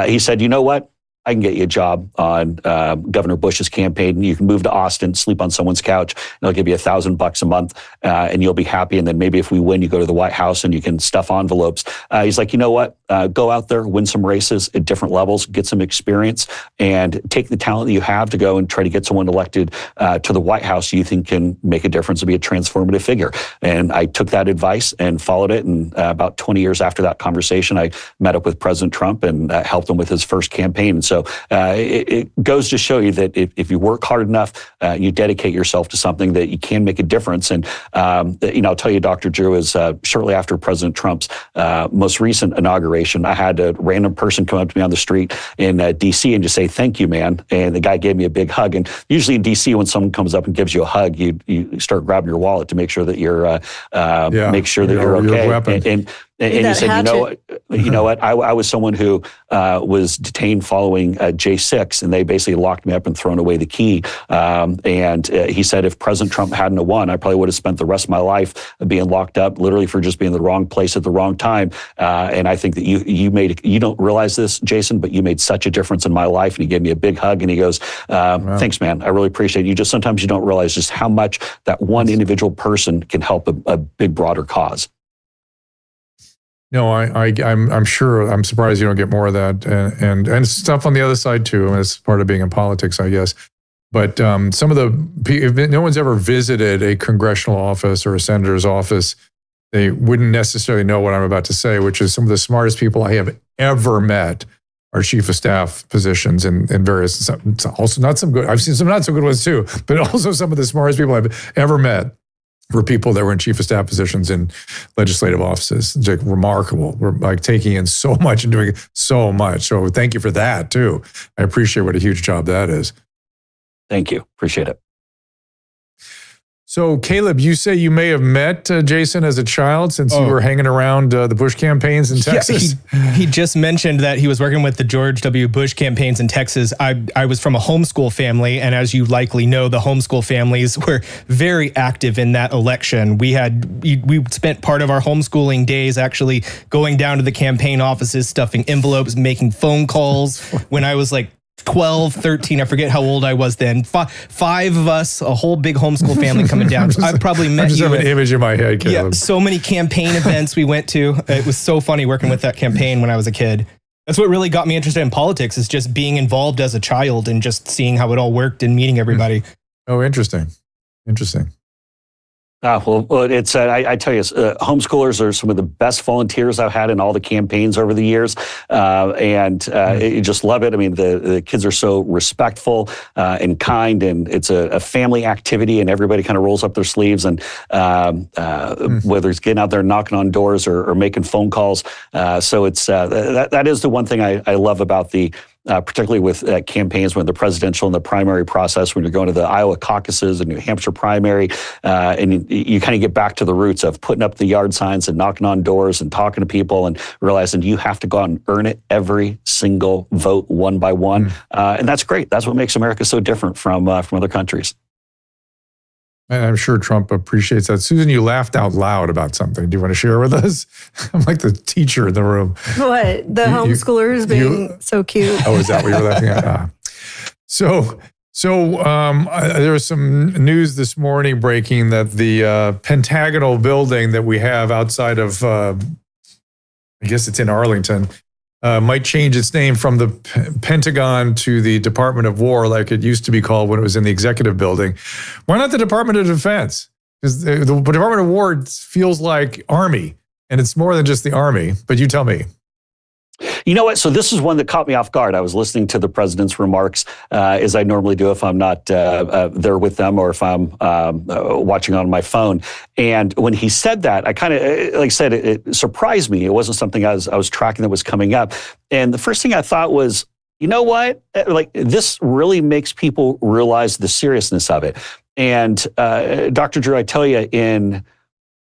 he said, you know what? I can get you a job on Governor Bush's campaign. You can move to Austin, sleep on someone's couch, and they'll give you $1,000 a month, and you'll be happy. And then maybe if we win, you go to the White House and you can stuff envelopes. He's like, you know what? Go out there, win some races at different levels, get some experience, and take the talent that you have to go and try to get someone elected to the White House you think can make a difference and be a transformative figure. And I took that advice and followed it. And about 20 years after that conversation, I met up with President Trump and helped him with his first campaign. And so it goes to show you that if you work hard enough, you dedicate yourself to something, that you can make a difference. And I'll tell you, Dr. Drew, is shortly after President Trump's most recent inauguration, I had a random person come up to me on the street in D.C. and just say, "Thank you, man." And the guy gave me a big hug. And usually in D.C., when someone comes up and gives you a hug, you start grabbing your wallet to make sure that you're okay. And he said, you know what? I was someone who was detained following J6, and they basically locked me up and thrown away the key. And he said, if President Trump hadn't have won, I probably would have spent the rest of my life being locked up, literally for just being in the wrong place at the wrong time. And I think that you don't realize this, Jason, but you made such a difference in my life. And he gave me a big hug, and he goes, "Thanks, man. I really appreciate it. Sometimes you don't realize just how much that one individual person can help a big, broader cause." No, I'm sure. I'm surprised you don't get more of that, and stuff on the other side too. And it's part of being in politics, I guess. But some of if no one's ever visited a congressional office or a senator's office, they wouldn't necessarily know what I'm about to say, which is some of the smartest people I have ever met are chief of staff positions in various. Also, not some good. I've seen some not so good ones too, but also some of the smartest people I've ever met were people that were in chief of staff positions in legislative offices. It's like remarkable. We're like taking in so much and doing so much. So thank you for that too. I appreciate what a huge job that is. Thank you. Appreciate it. So Caleb, you say you may have met Jason as a child since you were hanging around the Bush campaigns in Texas. Yeah, he just mentioned that he was working with the George W. Bush campaigns in Texas. I was from a homeschool family, and as you likely know, the homeschool families were very active in that election. We spent part of our homeschooling days actually going down to the campaign offices, stuffing envelopes, making phone calls. When I was like 12, 13, I forget how old I was then. Five of us, a whole big homeschool family coming down. I've probably met you. I just have an image in my head, Caleb. Yeah, so many campaign events we went to. It was so funny working with that campaign when I was a kid. That's what really got me interested in politics, is just being involved as a child and just seeing how it all worked and meeting everybody. Oh, interesting. Interesting. Well, it's I tell you, homeschoolers are some of the best volunteers I've had in all the campaigns over the years, and you just love it. I mean, the kids are so respectful and kind, and it's a family activity, and everybody kind of rolls up their sleeves, and whether it's getting out there knocking on doors or making phone calls. So it's that is the one thing I love about particularly with campaigns when the presidential and the primary process, when you're going to the Iowa caucuses and New Hampshire primary, and you kind of get back to the roots of putting up the yard signs and knocking on doors and talking to people and realizing you have to go out and earn it every single vote one by one. And that's great. That's what makes America so different from other countries. And I'm sure Trump appreciates that. Susan, you laughed out loud about something. Do you want to share with us? I'm like the teacher in the room. What? The homeschoolers being so cute. Oh, is that what you're laughing at? So there was some news this morning breaking that the pentagonal building that we have outside of, I guess it's in Arlington, might change its name from the Pentagon to the Department of War, like it used to be called when it was in the executive building. Why not the Department of Defense? Because the Department of War feels like Army, and it's more than just the Army. But you tell me. You know what? So this is one that caught me off guard. I was listening to the president's remarks, as I normally do if I'm not there with them or if I'm watching on my phone. And when he said that, I kind of, like I said, it surprised me. It wasn't something I was tracking that was coming up. And the first thing I thought was, you know what? Like, this really makes people realize the seriousness of it. And Dr. Drew, I tell you,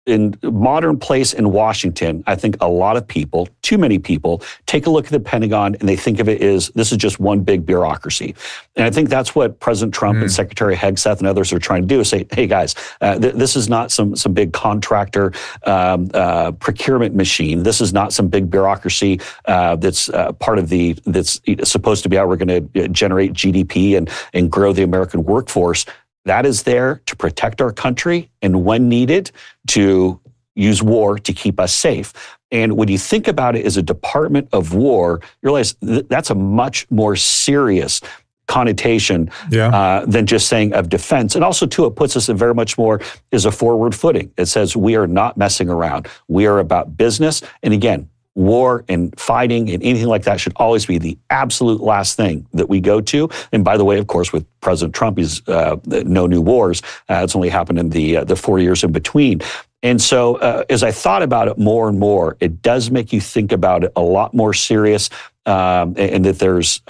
in modern place in Washington, I think a lot of people, too many people, take a look at the Pentagon and they think of it as this is just one big bureaucracy. And I think that's what President Trump and Secretary Hegseth and others are trying to do is say, hey guys, this is not some big contractor procurement machine. This is not some big bureaucracy that's part of that's supposed to be how we're going to generate GDP and grow the American workforce. That is there to protect our country and when needed to use war to keep us safe. And when you think about it as a Department of War, you realize that's a much more serious connotation than just saying of defense. And also, too, it puts us in very much more as a forward footing. It says we are not messing around. We are about business. And again, war and fighting and anything like that should always be the absolute last thing that we go to. And by the way, of course, with President Trump, he's no new wars. It's only happened in the 4 years in between. And so as I thought about it more and more, it does make you think about it a lot more serious. And that there's,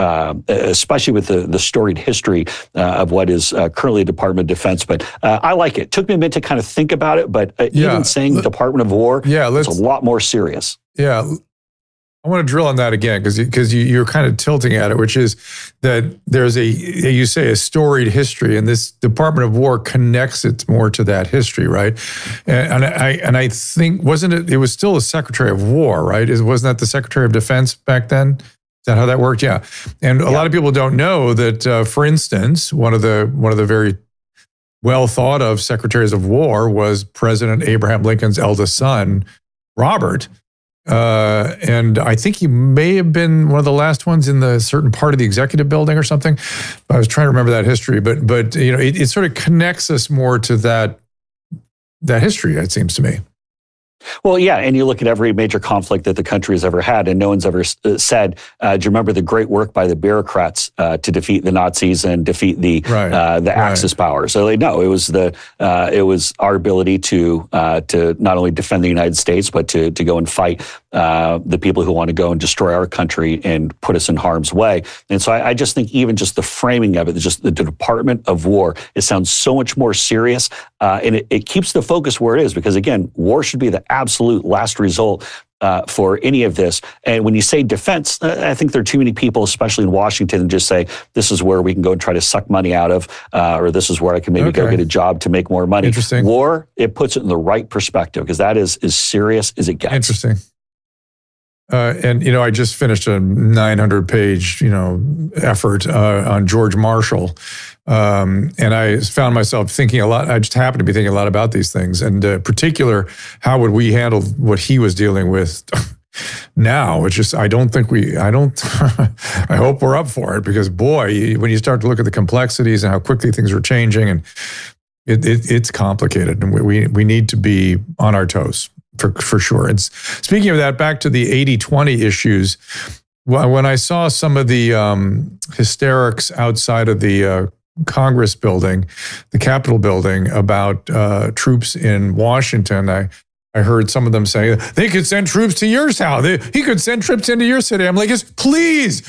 especially with the storied history of what is currently a Department of Defense. But I like it. Took me a minute to kind of think about it, but even saying Department of War, it's a lot more serious. Yeah, I want to drill on that again because you're kind of tilting at it, which is that there's you say a storied history, and this Department of War connects it more to that history, right? And I think it was still a Secretary of War, right? Wasn't that the Secretary of Defense back then? Is that how that worked? Yeah. And a lot of people don't know that, for instance, one of the very well thought of Secretaries of War was President Abraham Lincoln's eldest son, Robert. And I think he may have been one of the last ones in the certain part of the executive building or something. I was trying to remember that history, but you know, it sort of connects us more to that history, it seems to me. Well, yeah, and you look at every major conflict that the country has ever had, and no one's ever said, do you remember the great work by the bureaucrats to defeat the Nazis and defeat the Axis powers? So no, it was our ability to not only defend the United States, but to go and fight the people who want to go and destroy our country and put us in harm's way. And so I just think even just the framing of it, just the Department of War, it sounds so much more serious, and it keeps the focus where it is, because again, war should be the absolute last result for any of this. And when you say defense, I think there are too many people, especially in Washington, and just say, this is where we can go and try to suck money out of, or this is where I can maybe go get a job to make more money. Interesting. War, it puts it in the right perspective, because that is as serious as it gets. Interesting. And, you know, I just finished a 900-page, effort on George Marshall. And I found myself thinking a lot. I just happened to be thinking a lot about these things. And in particular, how would we handle what he was dealing with now? It's just, I hope we're up for it, because boy, when you start to look at the complexities and how quickly things are changing, and it's complicated, and we need to be on our toes. For sure. And speaking of that, back to the 80-20 issues, when I saw some of the hysterics outside of the Congress building, the Capitol building, about troops in Washington, I heard some of them say, they could send troops to your town. He could send troops into your city. I'm like, please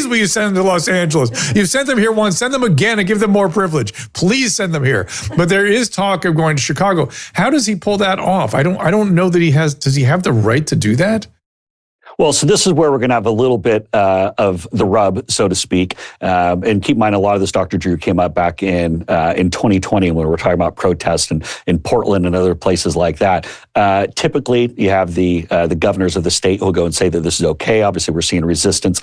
will you send them to Los Angeles? You've sent them here once, send them again and give them more privilege. Please send them here. But there is talk of going to Chicago. How does he pull that off? I don't know that does he have the right to do that? Well, so this is where we're going to have a little bit of the rub, so to speak. And keep in mind, a lot of this, Dr. Drew, came up back in 2020 when we were talking about protests in Portland and other places like that. Typically, you have the governors of the state who will go and say that this is okay. Obviously, we're seeing resistance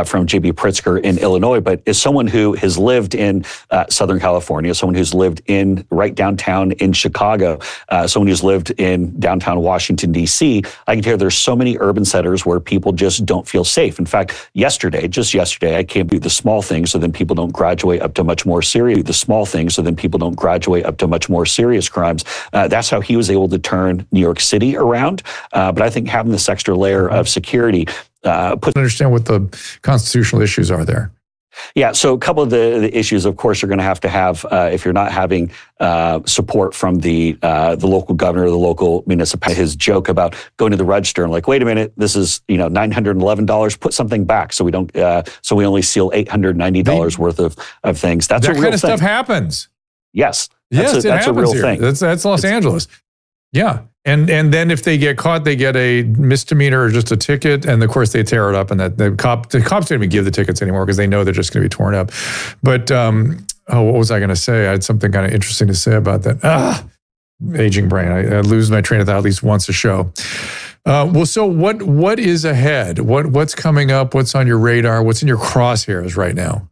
from J.B. Pritzker in Illinois. But as someone who has lived in Southern California, someone who's lived in right downtown in Chicago, someone who's lived in downtown Washington, D.C., I can tell you there's so many urban centers where people just don't feel safe. In fact, just yesterday, I came to the small things so then people don't graduate up to much more serious. The small things so then people don't graduate up to much more serious crimes. That's how he was able to turn New York City around. But I think having this extra layer of security understand what the constitutional issues are there. Yeah, so a couple of the issues, of course, you're going to have if you're not having support from the local governor, the local municipality. His joke about going to the register and like, wait a minute, this is $911. Put something back so we don't. So we only seal $890 worth of things. That's that a real kind of thing. Stuff happens. Yes, that's a real thing. That's Los Angeles. Yeah. And then if they get caught, they get a misdemeanor or just a ticket. And of course they tear it up, and that the cops don't even give the tickets anymore because they know they're just going to be torn up. But what was I going to say? I had something kind of interesting to say about that. Aging brain. I lose my train of thought at least once a show. Well, so what is ahead? What's coming up? What's on your radar? What's in your crosshairs right now?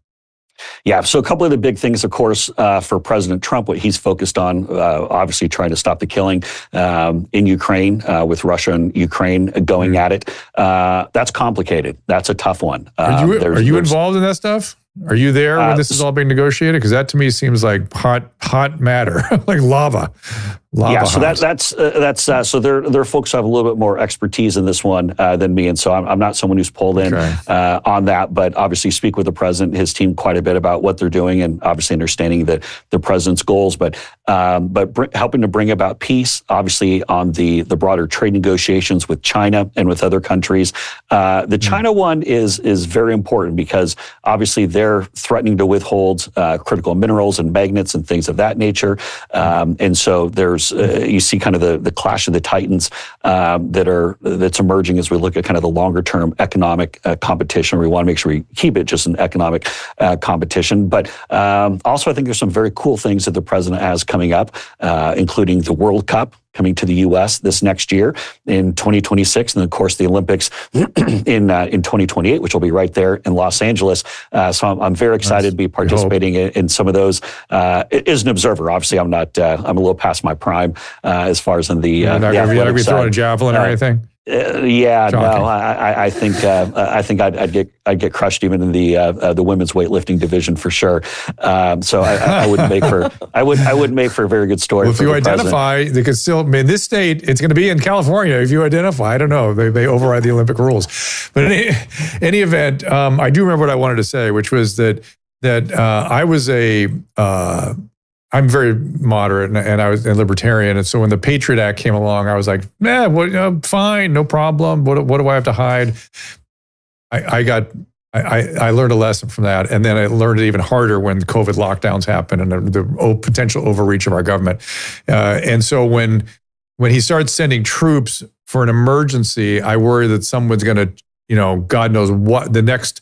Yeah, so a couple of the big things, of course, for President Trump, what he's focused on, obviously trying to stop the killing in Ukraine with Russia and Ukraine going at it. That's complicated. That's a tough one. Are you involved in that stuff? Are you there when this is all being negotiated? Because that to me seems like hot matter, like lava. Yeah, so that's so there are folks who have a little bit more expertise in this one than me, and so I'm not someone who's pulled in on that, but obviously speak with the president, his team quite a bit about what they're doing, and obviously understanding the president's goals, but helping to bring about peace, obviously on the broader trade negotiations with China and with other countries. The China one is very important because obviously they're threatening to withhold critical minerals and magnets and things of that nature, and so there's you see kind of the clash of the titans that's emerging as we look at kind of the longer term economic competition. We want to make sure we keep it just an economic competition. But also I think there's some very cool things that the president has coming up, including the World Cup coming to the U.S. this next year in 2026, and of course the Olympics in 2028, which will be right there in Los Angeles. So I'm very excited to be participating in some of those. As an observer, obviously I'm not. I'm a little past my prime as far as in the. You're not going to be throwing a javelin or anything. Yeah, no, I think I'd get crushed even in the women's weightlifting division for sure. So I wouldn't make for a very good story. Well, if you identify, they could still. I mean, this state, it's going to be in California. If you identify, I don't know, they override the Olympic rules. But in any event, I do remember what I wanted to say, which was that I was I'm very moderate and I was a libertarian. And so when the Patriot Act came along, I was like, fine, no problem. What do I have to hide? I learned a lesson from that. And then I learned it even harder when COVID lockdowns happened and the potential overreach of our government. And so when he starts sending troops for an emergency, I worry that someone's going to, God knows what, the next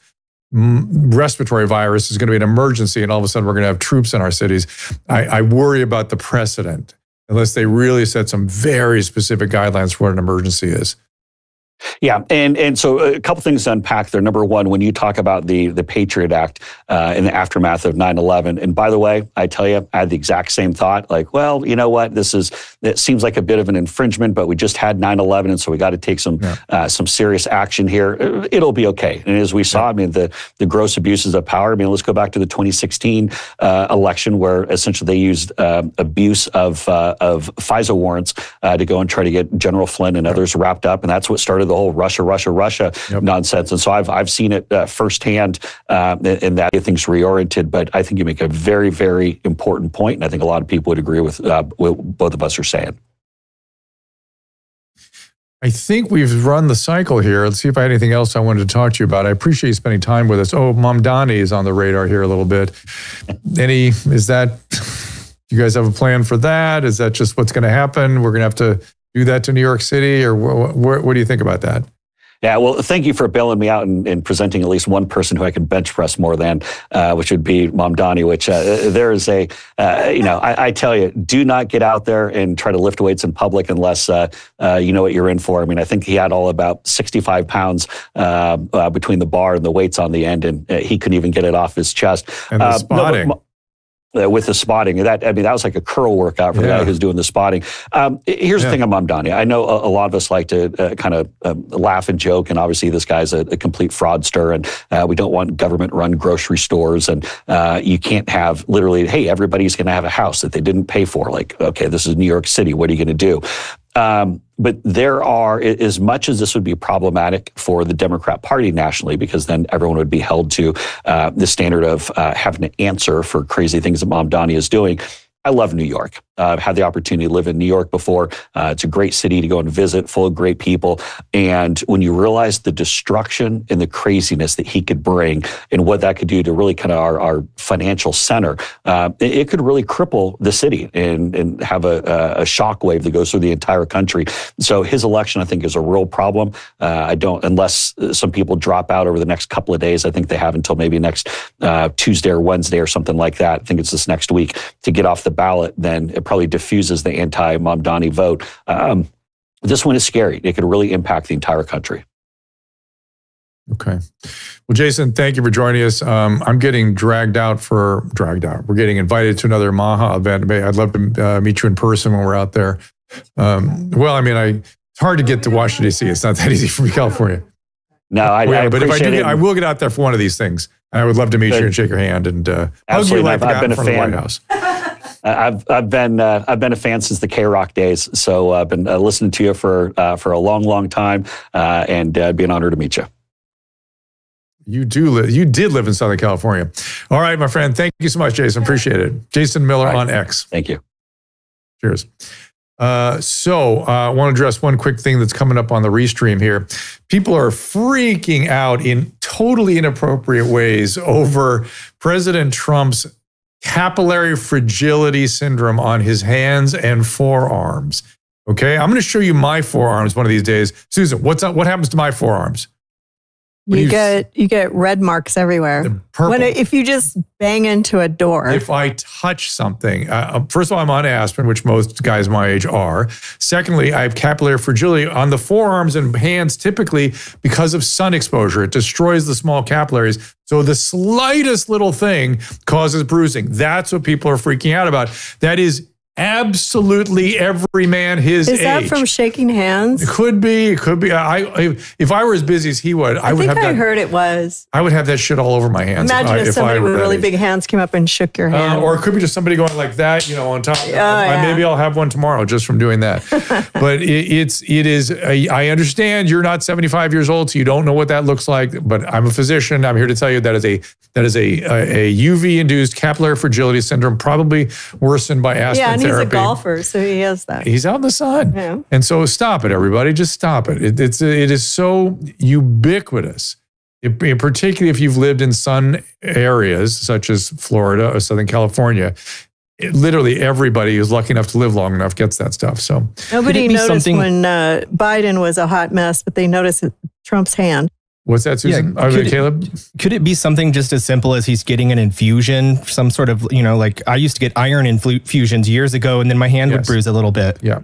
respiratory virus is going to be an emergency, and all of a sudden we're going to have troops in our cities. I worry about the precedent unless they really set some very specific guidelines for what an emergency is. Yeah, and so a couple things to unpack there. Number one, when you talk about the Patriot Act in the aftermath of 9/11, and by the way, I tell you, I had the exact same thought. Like, well, you know what? It seems like a bit of an infringement, but we just had 9/11, and so we got to take some serious action here. It'll be okay. And as we saw, I mean, the gross abuses of power. I mean, let's go back to the 2016 election, where essentially they used abuse of FISA warrants to go and try to get General Flynn and others wrapped up, and that's what started the whole Russia nonsense. And so I've seen it firsthand in that things reoriented. But I think you make a very, very important point, and I think a lot of people would agree with what both of us are saying. I think we've run the cycle here. Let's see if I had anything else I wanted to talk to you about. I appreciate you spending time with us. Oh, Mamdani is on the radar here a little bit. You guys have a plan for that? Is that just what's going to happen? We're going to have to do that to New York City, or what do you think about that? Yeah, well, thank you for bailing me out and presenting at least one person who I can bench press more than, which would be Mamdani, which there is I tell you, do not get out there and try to lift weights in public unless you know what you're in for. I mean, I think he had all about 65 pounds between the bar and the weights on the end, and he couldn't even get it off his chest. And the spotting. With the spotting, that was like a curl workout for the guy who's doing the spotting. Here's the thing on Mamdani. I know a lot of us like to kind of laugh and joke, and obviously this guy's a complete fraudster, and we don't want government-run grocery stores, and you can't have literally, hey, everybody's going to have a house that they didn't pay for. Like, okay, this is New York City. What are you going to do? But there are, as much as this would be problematic for the Democrat Party nationally, because then everyone would be held to the standard of having to answer for crazy things that Mamdani is doing. I love New York. I've had the opportunity to live in New York before. It's a great city to go and visit, full of great people. And when you realize the destruction and the craziness that he could bring and what that could do to really kind of our financial center, it could really cripple the city and have a shockwave that goes through the entire country. So his election, I think, is a real problem. Unless some people drop out over the next couple of days, I think they have until maybe next Tuesday or Wednesday or something like that. I think it's this next week to get off the ballot, then it probably diffuses the anti-Mamdani vote. This one is scary. It could really impact the entire country. Okay. Well, Jason, thank you for joining us. I'm getting dragged out. We're getting invited to another MAHA event. I'd love to meet you in person when we're out there. It's hard to get to Washington, D.C. It's not that easy from California. No, but if I do, I will get out there for one of these things. I would love to meet you and shake your hand and hug you like I've been a fan. White House. I've been a fan since the K-Rock days, so I've been listening to you for a long time, and it'd be an honor to meet you. You did live in Southern California. All right, my friend. Thank you so much, Jason. Appreciate it. Jason Miller on X. Thank you. Cheers. I want to address one quick thing that's coming up on the restream here. People are freaking out in totally inappropriate ways over President Trump's capillary fragility syndrome on his hands and forearms. Okay, I'm going to show you my forearms one of these days. Susan, what happens to my forearms? You get red marks everywhere. If you just bang into a door. If I touch something, first of all, I'm on aspirin, which most guys my age are. Secondly, I have capillary fragility on the forearms and hands, typically because of sun exposure. It destroys the small capillaries. So the slightest little thing causes bruising. That's what people are freaking out about. That is absolutely every man his age. Is that from shaking hands? It could be. If I were as busy as he would, I heard it was. I would have that shit all over my hands. Imagine if somebody with really big hands came up and shook your hand. Or it could be just somebody going like that, on top. Maybe I'll have one tomorrow just from doing that. But it is. I understand you're not 75 years old, so you don't know what that looks like. But I'm a physician. I'm here to tell you that is a UV-induced capillary fragility syndrome, probably worsened by aspirin therapy. He's a golfer, so he has that. He's out in the sun. Yeah. And so stop it, everybody. Just stop it. It is so ubiquitous, particularly if you've lived in sun areas such as Florida or Southern California. Literally everybody who's lucky enough to live long enough gets that stuff. So nobody noticed when Biden was a hot mess, but they noticed Trump's hand. What's that, Susan? Caleb? Could it be something just as simple as he's getting an infusion? Some sort of, like I used to get iron infusions years ago, and then my hand would bruise a little bit. Yeah.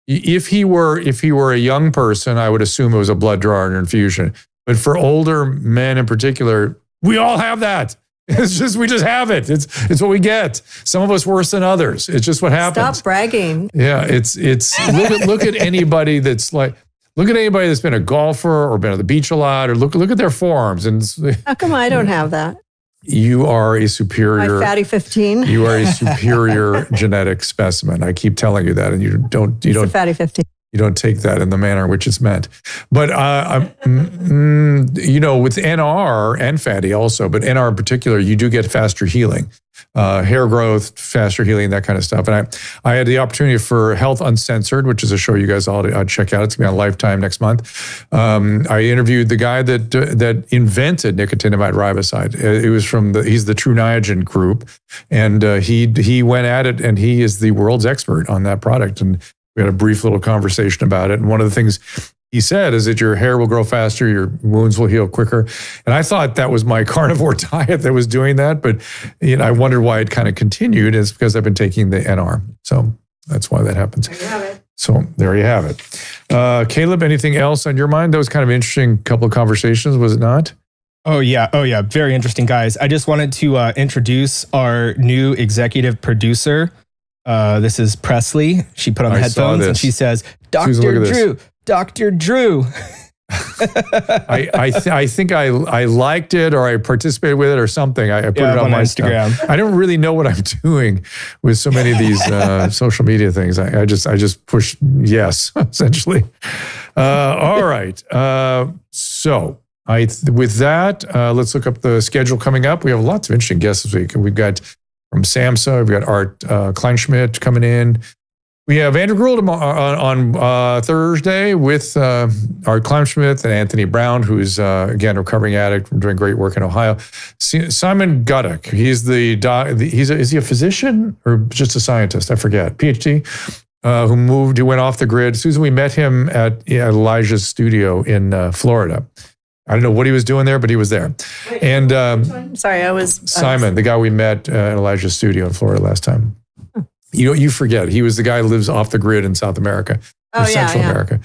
If he were a young person, I would assume it was a blood draw or infusion. But for older men in particular, we all have that. We just have it. It's what we get. Some of us worse than others. It's just what happens. Stop bragging. Yeah. Look at anybody that's like. Look at anybody that's been a golfer or been at the beach a lot, or look at their forearms. And how come I don't have that? You are a superior. My fatty 15. You are a superior genetic specimen. I keep telling you that, and you don't. It's a fatty 15. You don't take that in the manner in which it's meant. But, with NR and fatty also, but NR in particular, you do get faster healing, hair growth, faster healing, that kind of stuff. And I had the opportunity for Health Uncensored, which is a show you guys all check out. It's going to be on Lifetime next month. I interviewed the guy that invented nicotinamide riboside. It was he's the True Niagen group. And he went at it, and he is the world's expert on that product. And we had a brief little conversation about it. And one of the things he said is that your hair will grow faster, your wounds will heal quicker. And I thought that was my carnivore diet that was doing that. But I wondered why it kind of continued. It's because I've been taking the NR. So that's why that happens. There you have it. So there you have it. Caleb, anything else on your mind? That was kind of an interesting couple of conversations, was it not? Oh, yeah. Very interesting, guys. I just wanted to introduce our new executive producer. This is Presley. She put on the headphones and she says, Dr. Drew, Dr. Drew. I think I liked it or I participated with it or something. I put it on my Instagram. I don't really know what I'm doing with so many of these social media things. I just push yes, essentially. All right. So with that, let's look up the schedule coming up. We have lots of interesting guests this week. We've got from SAMHSA, we've got Art Kleinschmidt coming in. We have Andrew Gould on Thursday with Art Kleinschmidt and Anthony Brown, who's, again, a recovering addict, doing great work in Ohio. Simon Guttock, he's is he a physician or just a scientist? I forget. PhD, who went off the grid. Susan, we met him at Elijah's studio in Florida. I don't know what he was doing there, but he was there. Wait, and sorry, Simon, the guy we met at Elijah's studio in Florida last time. You forget, he was the guy who lives off the grid in South America, Central America.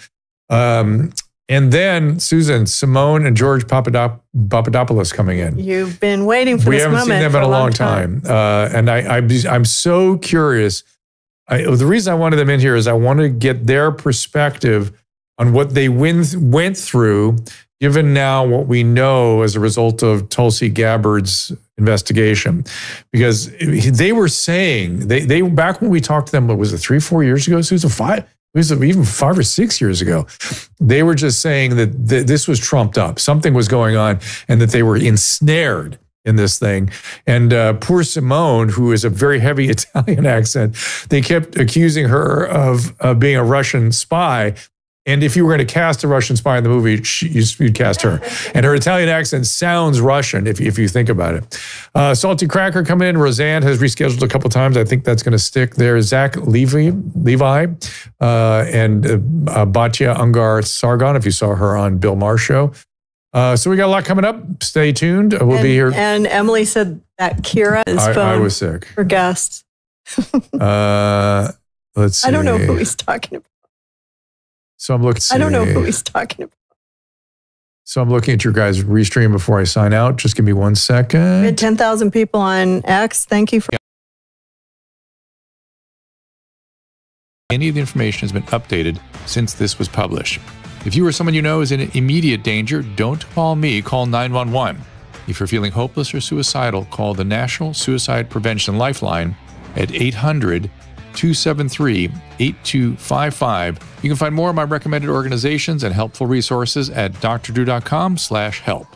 And then Susan, Simone, and George Papadopoulos coming in. You've been waiting for this moment. We haven't seen them in a long time. And I'm so curious. The reason I wanted them in here is I want to get their perspective on what they went through, given now what we know as a result of Tulsi Gabbard's investigation. Because they were saying, they back when we talked to them, what was it, 3-4 years ago, Susan? Even 5 or 6 years ago, they were just saying that this was trumped up. Something was going on and that they were ensnared in this thing. And poor Simone, who is a very heavy Italian accent, they kept accusing her of being a Russian spy. And if you were going to cast a Russian spy in the movie, you'd cast her. And her Italian accent sounds Russian if you think about it. Salty Cracker coming in. Roseanne has rescheduled a couple times. I think that's going to stick there. Zach Levi, and Batya Ungar Sargon, if you saw her on Bill Maher's show. So we got a lot coming up. Stay tuned. We'll be here. And Emily said that Kira is I was sick. For guests. Let's see. I don't know who he's talking about. So I'm looking. I don't know who he's talking about. So I'm looking at your guys' restream before I sign out. Just give me 1 second. We had 10,000 people on X. Thank you for. Any of the information has been updated since this was published. If you or someone you know is in immediate danger, don't call me, call 911. If you're feeling hopeless or suicidal, call the National Suicide Prevention Lifeline at 800-273-8255. You can find more of my recommended organizations and helpful resources at drdrew.com/help.